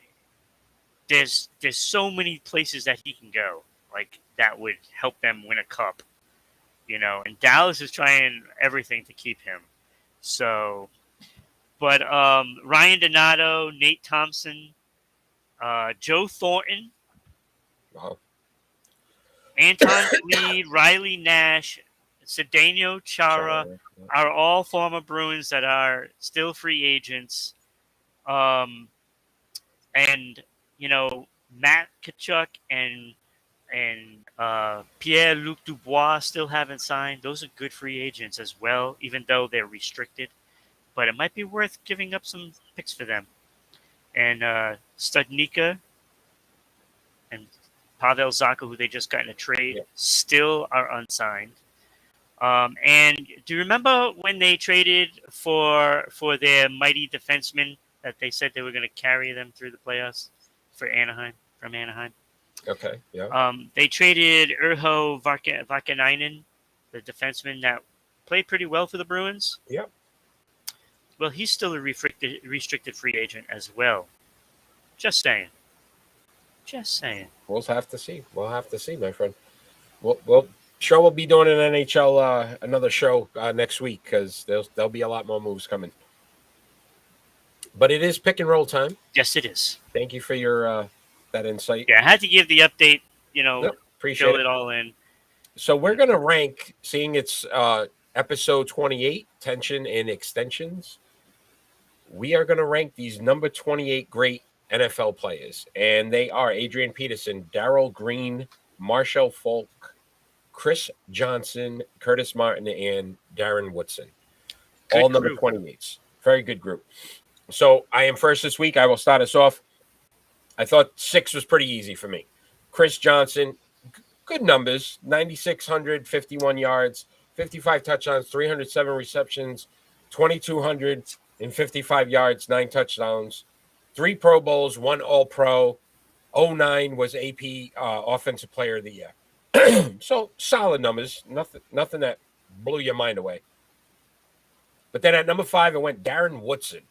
there's so many places that he can go, like that would help them win a cup, And Dallas is trying everything to keep him. So, but Ryan Donato, Nate Thompson, Joe Thornton, wow. Anton Lee, Riley Nash, Cedeno Chara are all former Bruins that are still free agents. And Matt Tkachuk and Pierre-Luc Dubois still haven't signed. Those are good free agents as well, even though they're restricted. But it might be worth giving up some picks for them. And Studnicka and Pavel Zacha, who they just got in a trade, still are unsigned. And do you remember when they traded for their mighty defenseman that they said they were going to carry them through the playoffs from Anaheim? Okay, yeah. They traded Urho Vakanainen, the defenseman that played pretty well for the Bruins. Yep. Well, he's still a restricted free agent as well. Just saying. We'll have to see. My friend. We'll sure we'll be doing an NHL another show next week because there'll be a lot more moves coming. But it is pick and roll time. Yes, it is. Thank you for your that insight. Yeah, I had to give the update. Appreciate fill it all in. So we're gonna rank, seeing it's episode 28, tension and extensions. We are gonna rank these number 28 great NFL players, and they are Adrian Peterson, Darryl Green, Marshall Falk, Chris Johnson, Curtis Martin, and Darren Woodson. All number 28s. Very good group. So I am first this week. I will start us off. I thought 6 was pretty easy for me. Chris Johnson, good numbers, 9,651 yards, 55 touchdowns, 307 receptions, 2,255 yards, 9 touchdowns, 3 Pro Bowls, 1 All-Pro, 09 was AP Offensive Player of the Year. So solid numbers. Nothing that blew your mind away. But then at number 5, it went Darren Woodson.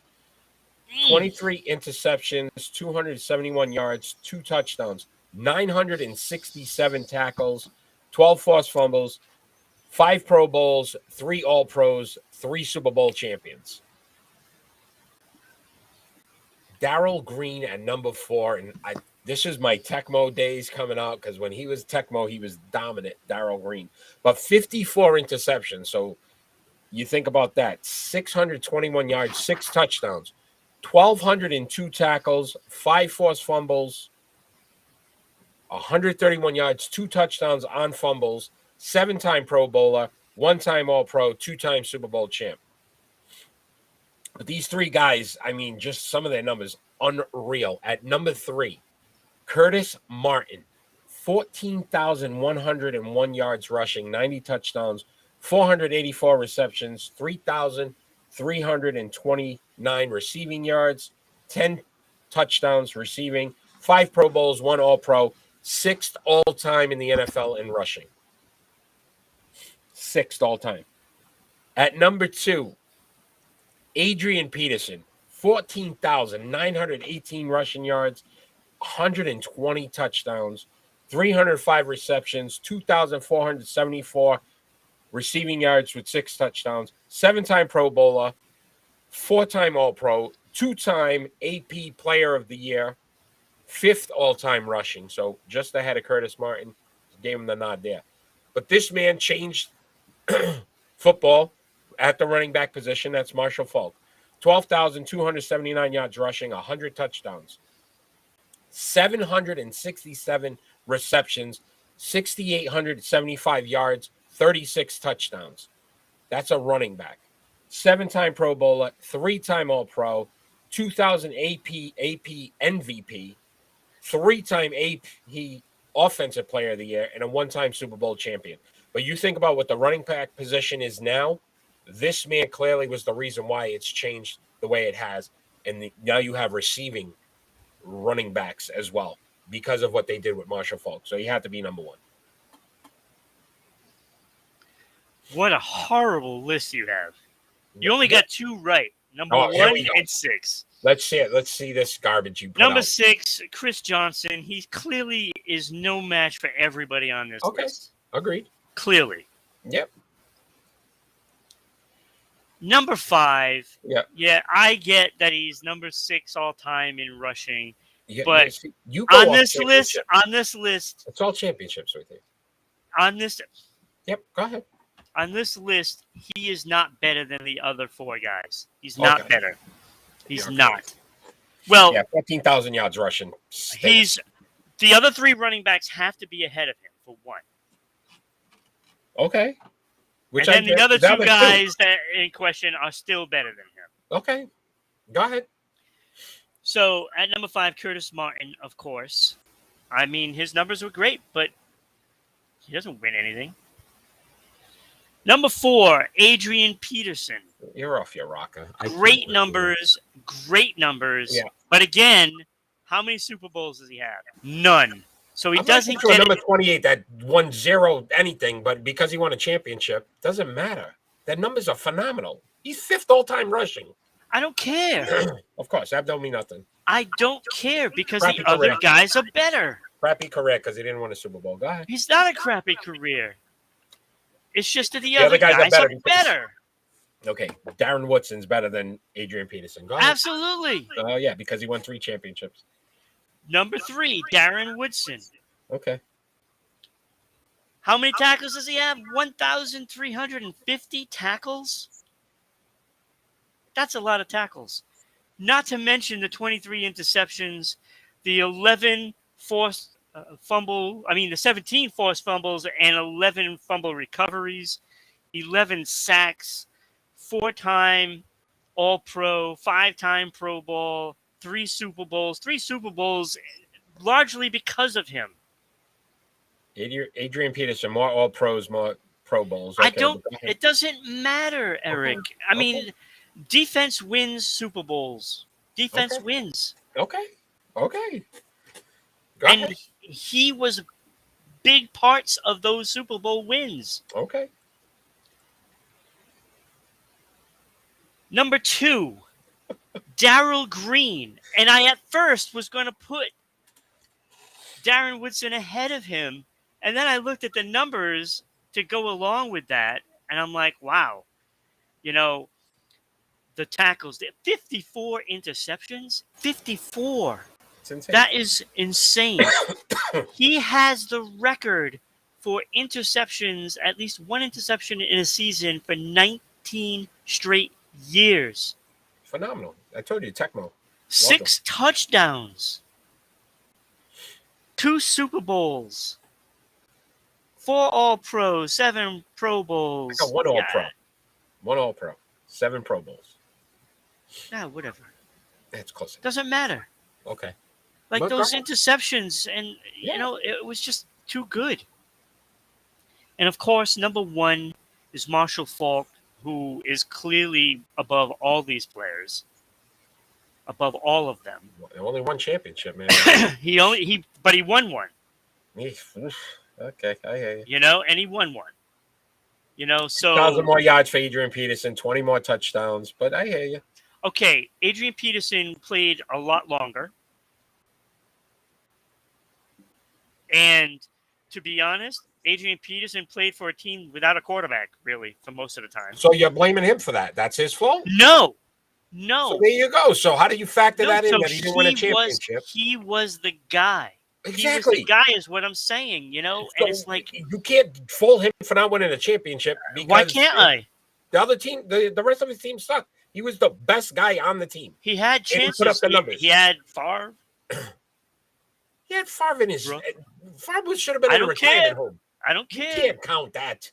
23 interceptions, 271 yards, 2 touchdowns, 967 tackles, 12 forced fumbles, 5 Pro Bowls, 3 All Pros, 3 Super Bowl champions. Darrell Green at number 4, and this is my Tecmo days coming out because when he was Tecmo, he was dominant, Darrell Green. But 54 interceptions, so you think about that. 621 yards, 6 touchdowns, 1,202 tackles, 5 forced fumbles, 131 yards, 2 touchdowns on fumbles, 7-time Pro Bowler, 1-time All-Pro, 2-time Super Bowl champ. But these 3 guys, I mean, just some of their numbers, unreal. At number 3, Curtis Martin, 14,101 yards rushing, 90 touchdowns, 484 receptions, 3,329 receiving yards, 10 touchdowns receiving, 5 Pro Bowls, 1 All-Pro, 6th all-time in the NFL in rushing. 6th all-time. At number 2, Adrian Peterson, 14,918 rushing yards, 120 touchdowns, 305 receptions, 2,474 receiving yards with 6 touchdowns, 7-time Pro Bowler, 4-time All-Pro, 2-time AP Player of the Year, 5th all-time rushing. So just ahead of Curtis Martin. Gave him the nod there. But this man changed football at the running back position. That's Marshall Faulk. 12,279 yards rushing, 100 touchdowns, 767 receptions, 6,875 yards, 36 touchdowns. That's a running back. 7-time Pro Bowler, 3-time All-Pro, 2000 AP MVP, 3-time AP Offensive Player of the Year, and a 1-time Super Bowl champion. But you think about what the running back position is now, this man clearly was the reason why it's changed the way it has. And now you have receiving running backs as well because of what they did with Marshall Faulk. So he had to be number 1. What a horrible list you have. You only got 2 right. Number 1 and 6. Let's see it. Let's see this garbage you put Number out. 6, Chris Johnson. He clearly is no match for everybody on this list. Agreed. Clearly. Yep. Number 5. Yep. Yeah, I get that he's number 6 all time in rushing. Yeah, but you go on this list, it's all championships right there. On this, yep. Go ahead. On this list, he is not better than the other 4 guys. He's not better. He's not. Well, 14,000 yards rushing. He's the other 3 running backs have to be ahead of him for 1. Okay. And then the other 2 guys that are in question are still better than him. Okay. Go ahead. So at number 5, Curtis Martin, of course. I mean, his numbers were great, but he doesn't win anything. Number 4, Adrian Peterson. You're off your rocker. Great numbers. Yeah. But again, how many Super Bowls does he have? None. So he doesn't get number 28 that won 0 anything, but because he won a championship, doesn't matter. That numbers are phenomenal. He's 5th all-time rushing. I don't care. Of course, that don't mean nothing. I don't care because the other guys are better. Crappy career because he didn't win a Super Bowl. Go ahead. He's not a crappy career. It's just that the other guys are better. Okay, Darren Woodson's better than Adrian Peterson. Go ahead. Absolutely. Oh, yeah, because he won 3 championships. Number 3, Darren Woodson. Okay. How many tackles does he have? 1,350 tackles? That's a lot of tackles. Not to mention the 23 interceptions, the 11 forced the 17 forced fumbles and 11 fumble recoveries, 11 sacks, 4-time All-Pro, 5-time Pro Bowl, 3 Super Bowls, largely because of him. Adrian Peterson, more All-Pros, more Pro Bowls. Okay. It doesn't matter, Eric. Okay. I mean, defense wins Super Bowls. Defense wins. Okay. And he was big parts of those Super Bowl wins. Okay. Number 2, Darryl Green. And I at first was going to put Darren Woodson ahead of him. And then I looked at the numbers to go along with that. And I'm like, wow, the tackles, 54 interceptions, 54. It's insane. That is insane. He has the record for interceptions, at least one interception in a season for 19 straight years. Phenomenal. I told you, Tecmo. 6 touchdowns. 2 Super Bowls. 4 All-Pros, 7 Pro Bowls. I got 1 All-Pro. 1 All-Pro. 7 Pro Bowls. Yeah, whatever. That's close. Doesn't matter. Okay. Like But those go- interceptions, and, it was just too good. And, of course, number 1 is Marshall Faulk, who is clearly above all these players. Above all of them. Only 1 championship, man. But he won one. Okay, I hear you. And he won one. So 1,000 more yards for Adrian Peterson, 20 more touchdowns, but I hear you. okay, Adrian Peterson played a lot longer. And to be honest, Adrian Peterson played for a team without a quarterback, really, for most of the time. So you're blaming him for that. That's his fault? No. So there you go. So how do you factor that in so that he didn't win a championship? He was the guy. Exactly. He was the guy is what I'm saying, and it's like, you can't fault him for not winning a championship. Because why can't I? The other team, the rest of his team sucked. He was the best guy on the team. He had he chances. put up the numbers. He had Favre. He had Favre in his. Bro. Favre should have been in a retirement home. I don't You care. can't count that.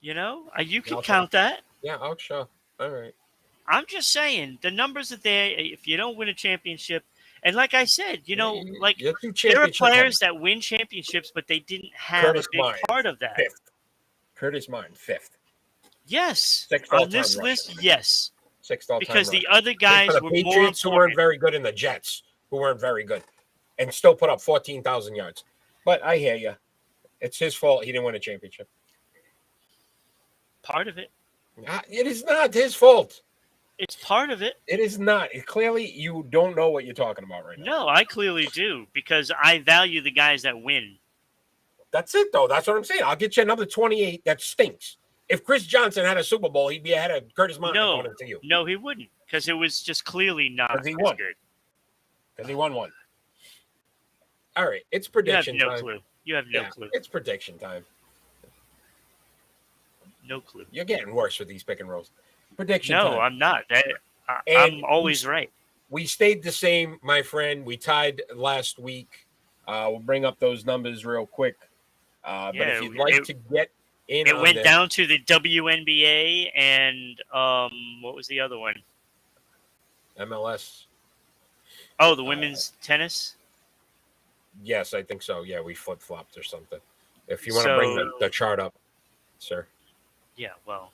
You can Okay. count that. Yeah, oh, sure. All right. I'm just saying the numbers are there. If you don't win a championship, and like I said, like You're two there are championship players winners. that win championships, but they didn't have Curtis a big Martin, part of that. 5th. Curtis Martin, 5th. Yes, 6th on all-time this rusher. list, yes, 6th all-time because the rusher. other guys For the were Patriots, more who weren't important. very good, and the Jets, who weren't very good, and still put up 14,000 yards. But I hear you. It's his fault he didn't win a championship. Part of it. It is not his fault. It's part of it. It is not. Clearly, you don't know what you're talking about right now. No, I clearly do because I value the guys that win. That's it, though. That's what I'm saying. I'll get you another 28 that stinks. If Chris Johnson had a Super Bowl, he'd be ahead of Curtis Martin, according to you. No, he wouldn't because it was just clearly not 'Cause he as won. good. Because he won one. All right. It's You have prediction no time. clue. You have no clue. It's prediction time. No clue. You're getting worse with these pick and rolls. Prediction No, time. I'm not. And I'm always right. We stayed the same, my friend. We tied last week. We'll bring up those numbers real quick. But if you'd like to get in It on went this, down to the WNBA and what was the other one? MLS. Oh, the women's tennis. Yes, I think so. Yeah, we flip-flopped or something. If you want to bring the chart up, sir. Yeah, well,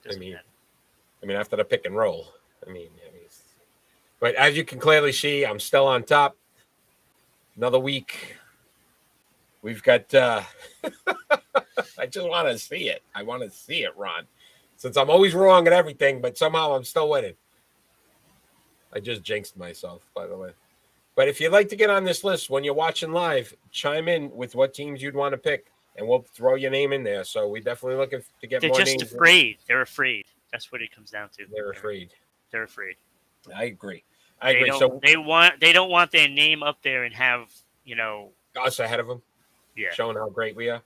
doesn't matter. I mean, after the pick and roll. But as you can clearly see, I'm still on top. Another week. We've got I just want to see it. I want to see it, Ron. Since I'm always wrong at everything, but somehow I'm still winning. I just jinxed myself, by the way. But if you'd like to get on this list when you're watching live, chime in with what teams you'd want to pick, and we'll throw your name in there. So we definitely looking to get They're more just names. afraid. They're afraid. That's what it comes down to. They're afraid. They're afraid. I agree. They don't want their name up there and have us ahead of them. Yeah. Showing how great we are.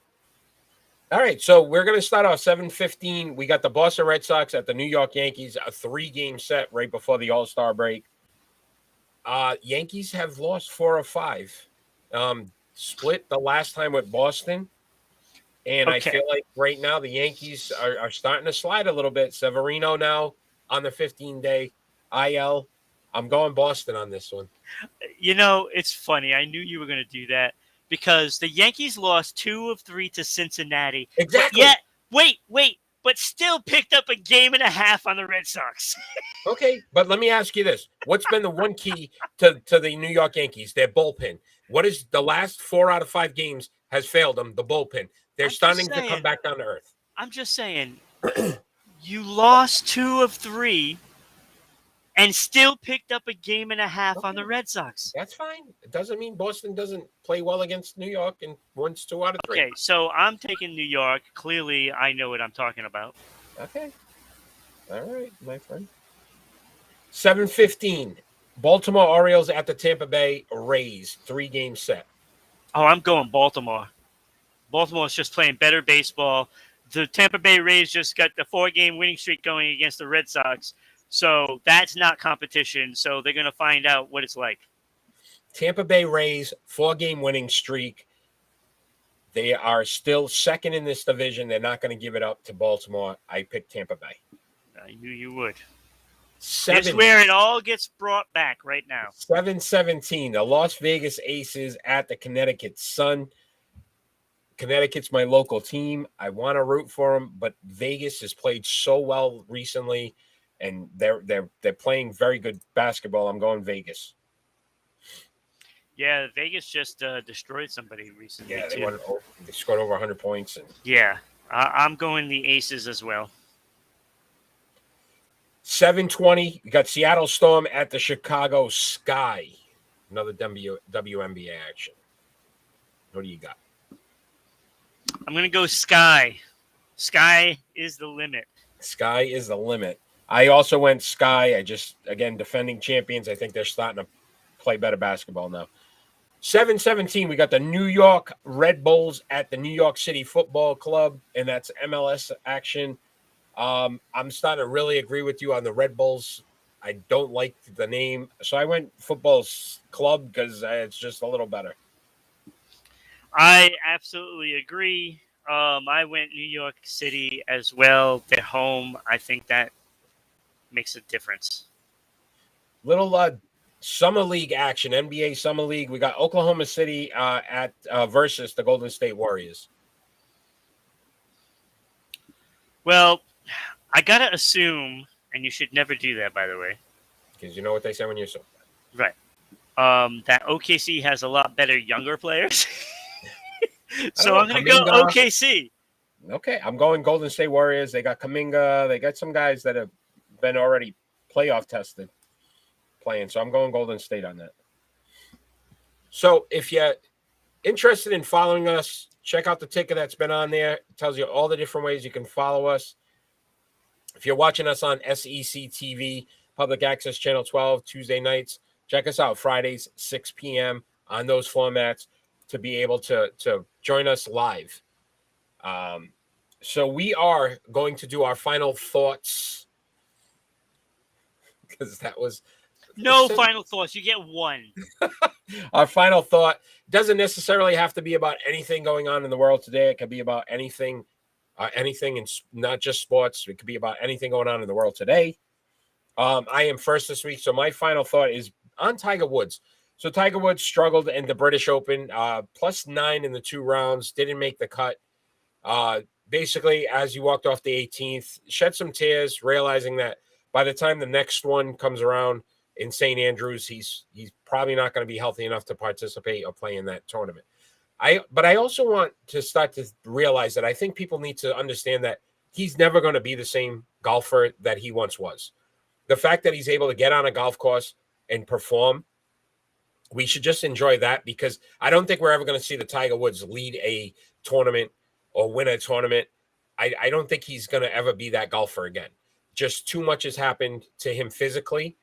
All right, so we're going to start off 7:15. We got the Boston Red Sox at the New York Yankees, a 3-game set right before the All-Star break. Yankees have lost 4 of 5. Split the last time with Boston. And I feel like right now the Yankees are starting to slide a little bit. Severino now on the 15-day IL. I'm going Boston on this one. It's funny. I knew you were going to do that because the Yankees lost 2 of 3 to Cincinnati. Exactly. But but still picked up a game and a half on the Red Sox. Okay, but let me ask you this. What's been the one key to the New York Yankees? Their bullpen. What is the last 4 out of 5 games? has failed them. The bullpen. They're I'm just starting to saying. come back down to earth. I'm just saying, you lost 2 of 3 and still picked up a game and a half on the Red Sox. That's fine. It doesn't mean Boston doesn't play well against New York and wins 2 out of 3. Okay, so I'm taking New York. Clearly, I know what I'm talking about. Okay. All right, my friend. 7:15. Baltimore Orioles at the Tampa Bay Rays. 3-game set. Oh, I'm going Baltimore. Baltimore's just playing better baseball. The Tampa Bay Rays just got the 4-game winning streak going against the Red Sox. So that's not competition. So they're going to find out what it's like. Tampa Bay Rays, 4-game winning streak. They are still second in this division. They're not going to give it up to Baltimore. I picked Tampa Bay. I knew you would. 7. It's where it all gets brought back right now. 7:17. The Las Vegas Aces at the Connecticut Sun. Connecticut's my local team. I want to root for them, but Vegas has played so well recently, and they're playing very good basketball. I'm going Vegas. Yeah, Vegas just destroyed somebody recently, Yeah, too. They scored over 100 points. Yeah, I'm going the Aces as well. 7:20. You got Seattle Storm at the Chicago Sky. Another WNBA action. What do you got? I'm going to go Sky. Sky is the limit. Sky is the limit. I also went Sky. Again, defending champions. I think they're starting to play better basketball now. 7:17. We got the New York Red Bulls at the New York City Football Club, and that's MLS action. I'm starting to really agree with you on the Red Bulls. I don't like the name, so I went Football Club because it's just a little better. I absolutely agree. I went New York City as well. They're home. I think that makes a difference. Little Summer League action, NBA Summer League. We got Oklahoma City at versus the Golden State Warriors. Well, I got to assume, and you should never do that, by the way. Because you know what they say when you're so right. That OKC has a lot better younger players. So I'm going to go OKC. Okay, I'm going Golden State Warriors. They got Kuminga. They got some guys that have been already playoff tested playing. So I'm going Golden State on that. So if you're interested in following us, check out the ticker that's been on there. It tells you all the different ways you can follow us. If you're watching us on SEC TV, Public Access Channel 12, Tuesday nights, check us out Fridays, 6 p.m. on those formats to be able to join us live. So we are going to do our final thoughts because that was no final thoughts. You get one. Our final thought doesn't necessarily have to be about anything going on in the world today. It could be about anything and not just sports. It could be about anything going on in the world today. I am first this week, so my final thought is on Tiger Woods. So Tiger Woods struggled in the British Open, +9 in the 2 rounds, didn't make the cut. Basically, as he walked off the 18th, shed some tears, realizing that by the time the next one comes around in St. Andrews, he's probably not going to be healthy enough to participate or play in that tournament. But I also want to start to realize that I think people need to understand that he's never going to be the same golfer that he once was. The fact that he's able to get on a golf course and perform, we should just enjoy that because I don't think we're ever going to see the Tiger Woods lead a tournament or win a tournament. I don't think he's going to ever be that golfer again. Just too much has happened to him physically.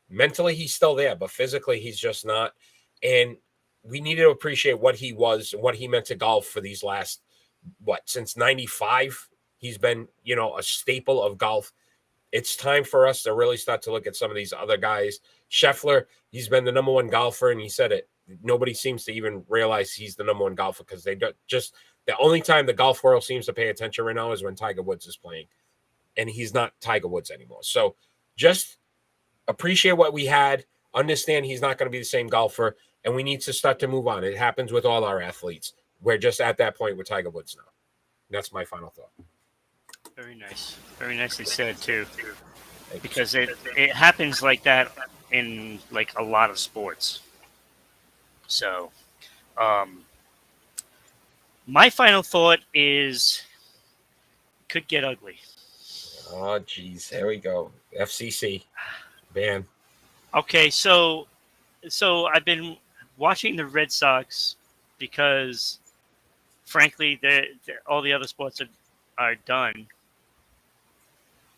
Mentally, he's still there, but physically, he's just not. And we need to appreciate what he was and what he meant to golf for these last, since 95, he's been, a staple of golf. It's time for us to really start to look at some of these other guys. Scheffler, he's been the number 1 golfer, and he said it. Nobody seems to even realize he's the number 1 golfer because they don't the only time the golf world seems to pay attention right now is when Tiger Woods is playing, and he's not Tiger Woods anymore. So just appreciate what we had, understand he's not going to be the same golfer, and we need to start to move on. It happens with all our athletes. We're just at that point with Tiger Woods now. That's my final thought. Very nice. Very nicely said, too. Because it happens like that in, a lot of sports. So, My final thought is could get ugly. Oh, geez. There we go. FCC. Ban. Okay, so I've been watching the Red Sox because, frankly, all the other sports are done,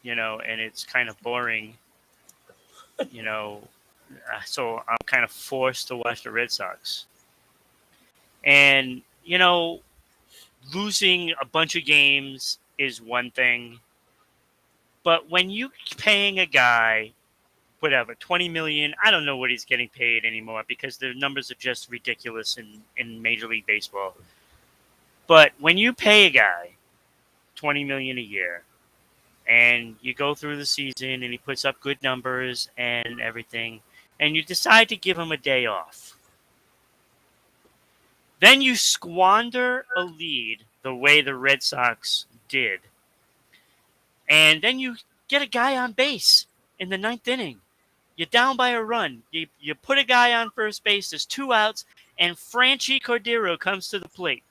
and it's kind of boring, you know. So I'm kind of forced to watch the Red Sox, and losing a bunch of games is one thing, but when you paying a guy whatever 20 million, I don't know what he's getting paid anymore because the numbers are just ridiculous in Major League Baseball. But when you pay a guy 20 million a year and you go through the season and he puts up good numbers and everything, and you decide to give him a day off, then you squander a lead the way the Red Sox did, and then you get a guy on base in the ninth inning. You're down by a run. You put a guy on first base. There's 2 outs, and Franchi Cordero comes to the plate,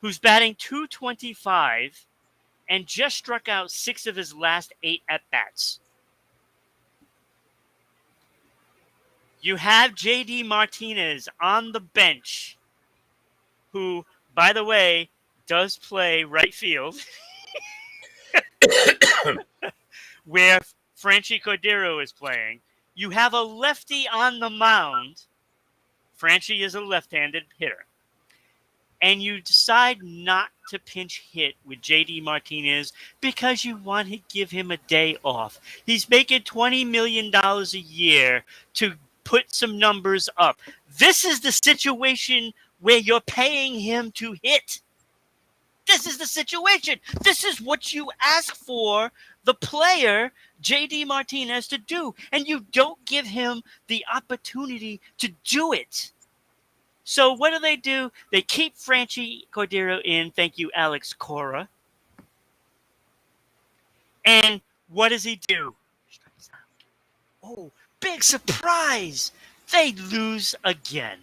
who's batting .225 and just struck out 6 of his last 8 at-bats. You have J.D. Martinez on the bench, who, by the way, does play right field, where Franchi Cordero is playing. You have a lefty on the mound. Franchi is a left-handed hitter. And you decide not to pinch hit with J.D. Martinez because you want to give him a day off. He's making $20 million a year to put some numbers up. This is the situation where you're paying him to hit. This is the situation. This is what you ask for the player, J.D. Martinez, to do. And you don't give him the opportunity to do it. So what do? They keep Franchi Cordero in. Thank you, Alex Cora. And what does he do? Oh, big surprise. They lose again.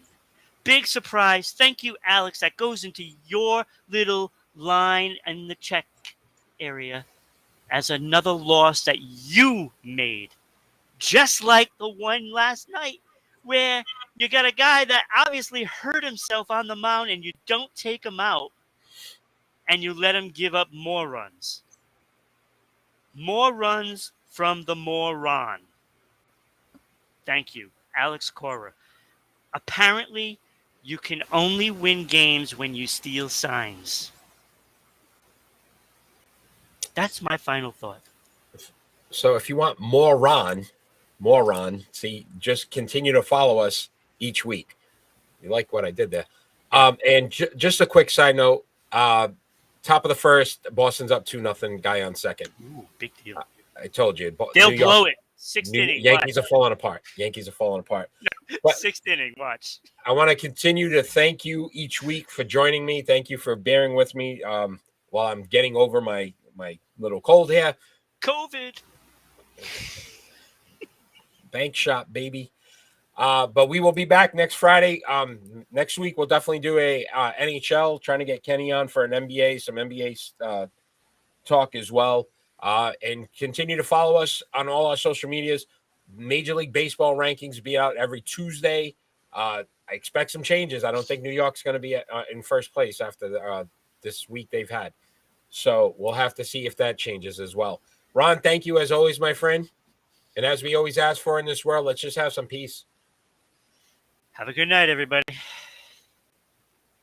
Big surprise. Thank you, Alex. That goes into your little line in the check area as another loss that you made. Just like the one last night where you got a guy that obviously hurt himself on the mound and you don't take him out and you let him give up more runs. More runs from the moron. Thank you, Alex Cora. Apparently, you can only win games when you steal signs. That's my final thought. So if you want moron, see, just continue to follow us each week. You like what I did there. And just a quick side note, top of the first, Boston's up 2-0, guy on second. Ooh, big deal. I told you. They'll blow it. Sixth inning. Yankees are falling apart. But sixth inning, watch. I want to continue to thank you each week for joining me. Thank you for bearing with me while I'm getting over my little cold here. COVID. Bank shop, baby. But we will be back next Friday. Next week, we'll definitely do a NHL, trying to get Kenny on for an NBA, some NBA talk as well. And continue to follow us on all our social medias. Major League Baseball rankings be out every Tuesday. I expect some changes. I don't think New York's going to be in first place after this week they've had. So we'll have to see if that changes as well. Ron, thank you as always, my friend. And as we always ask for in this world, let's just have some peace. Have a good night, everybody.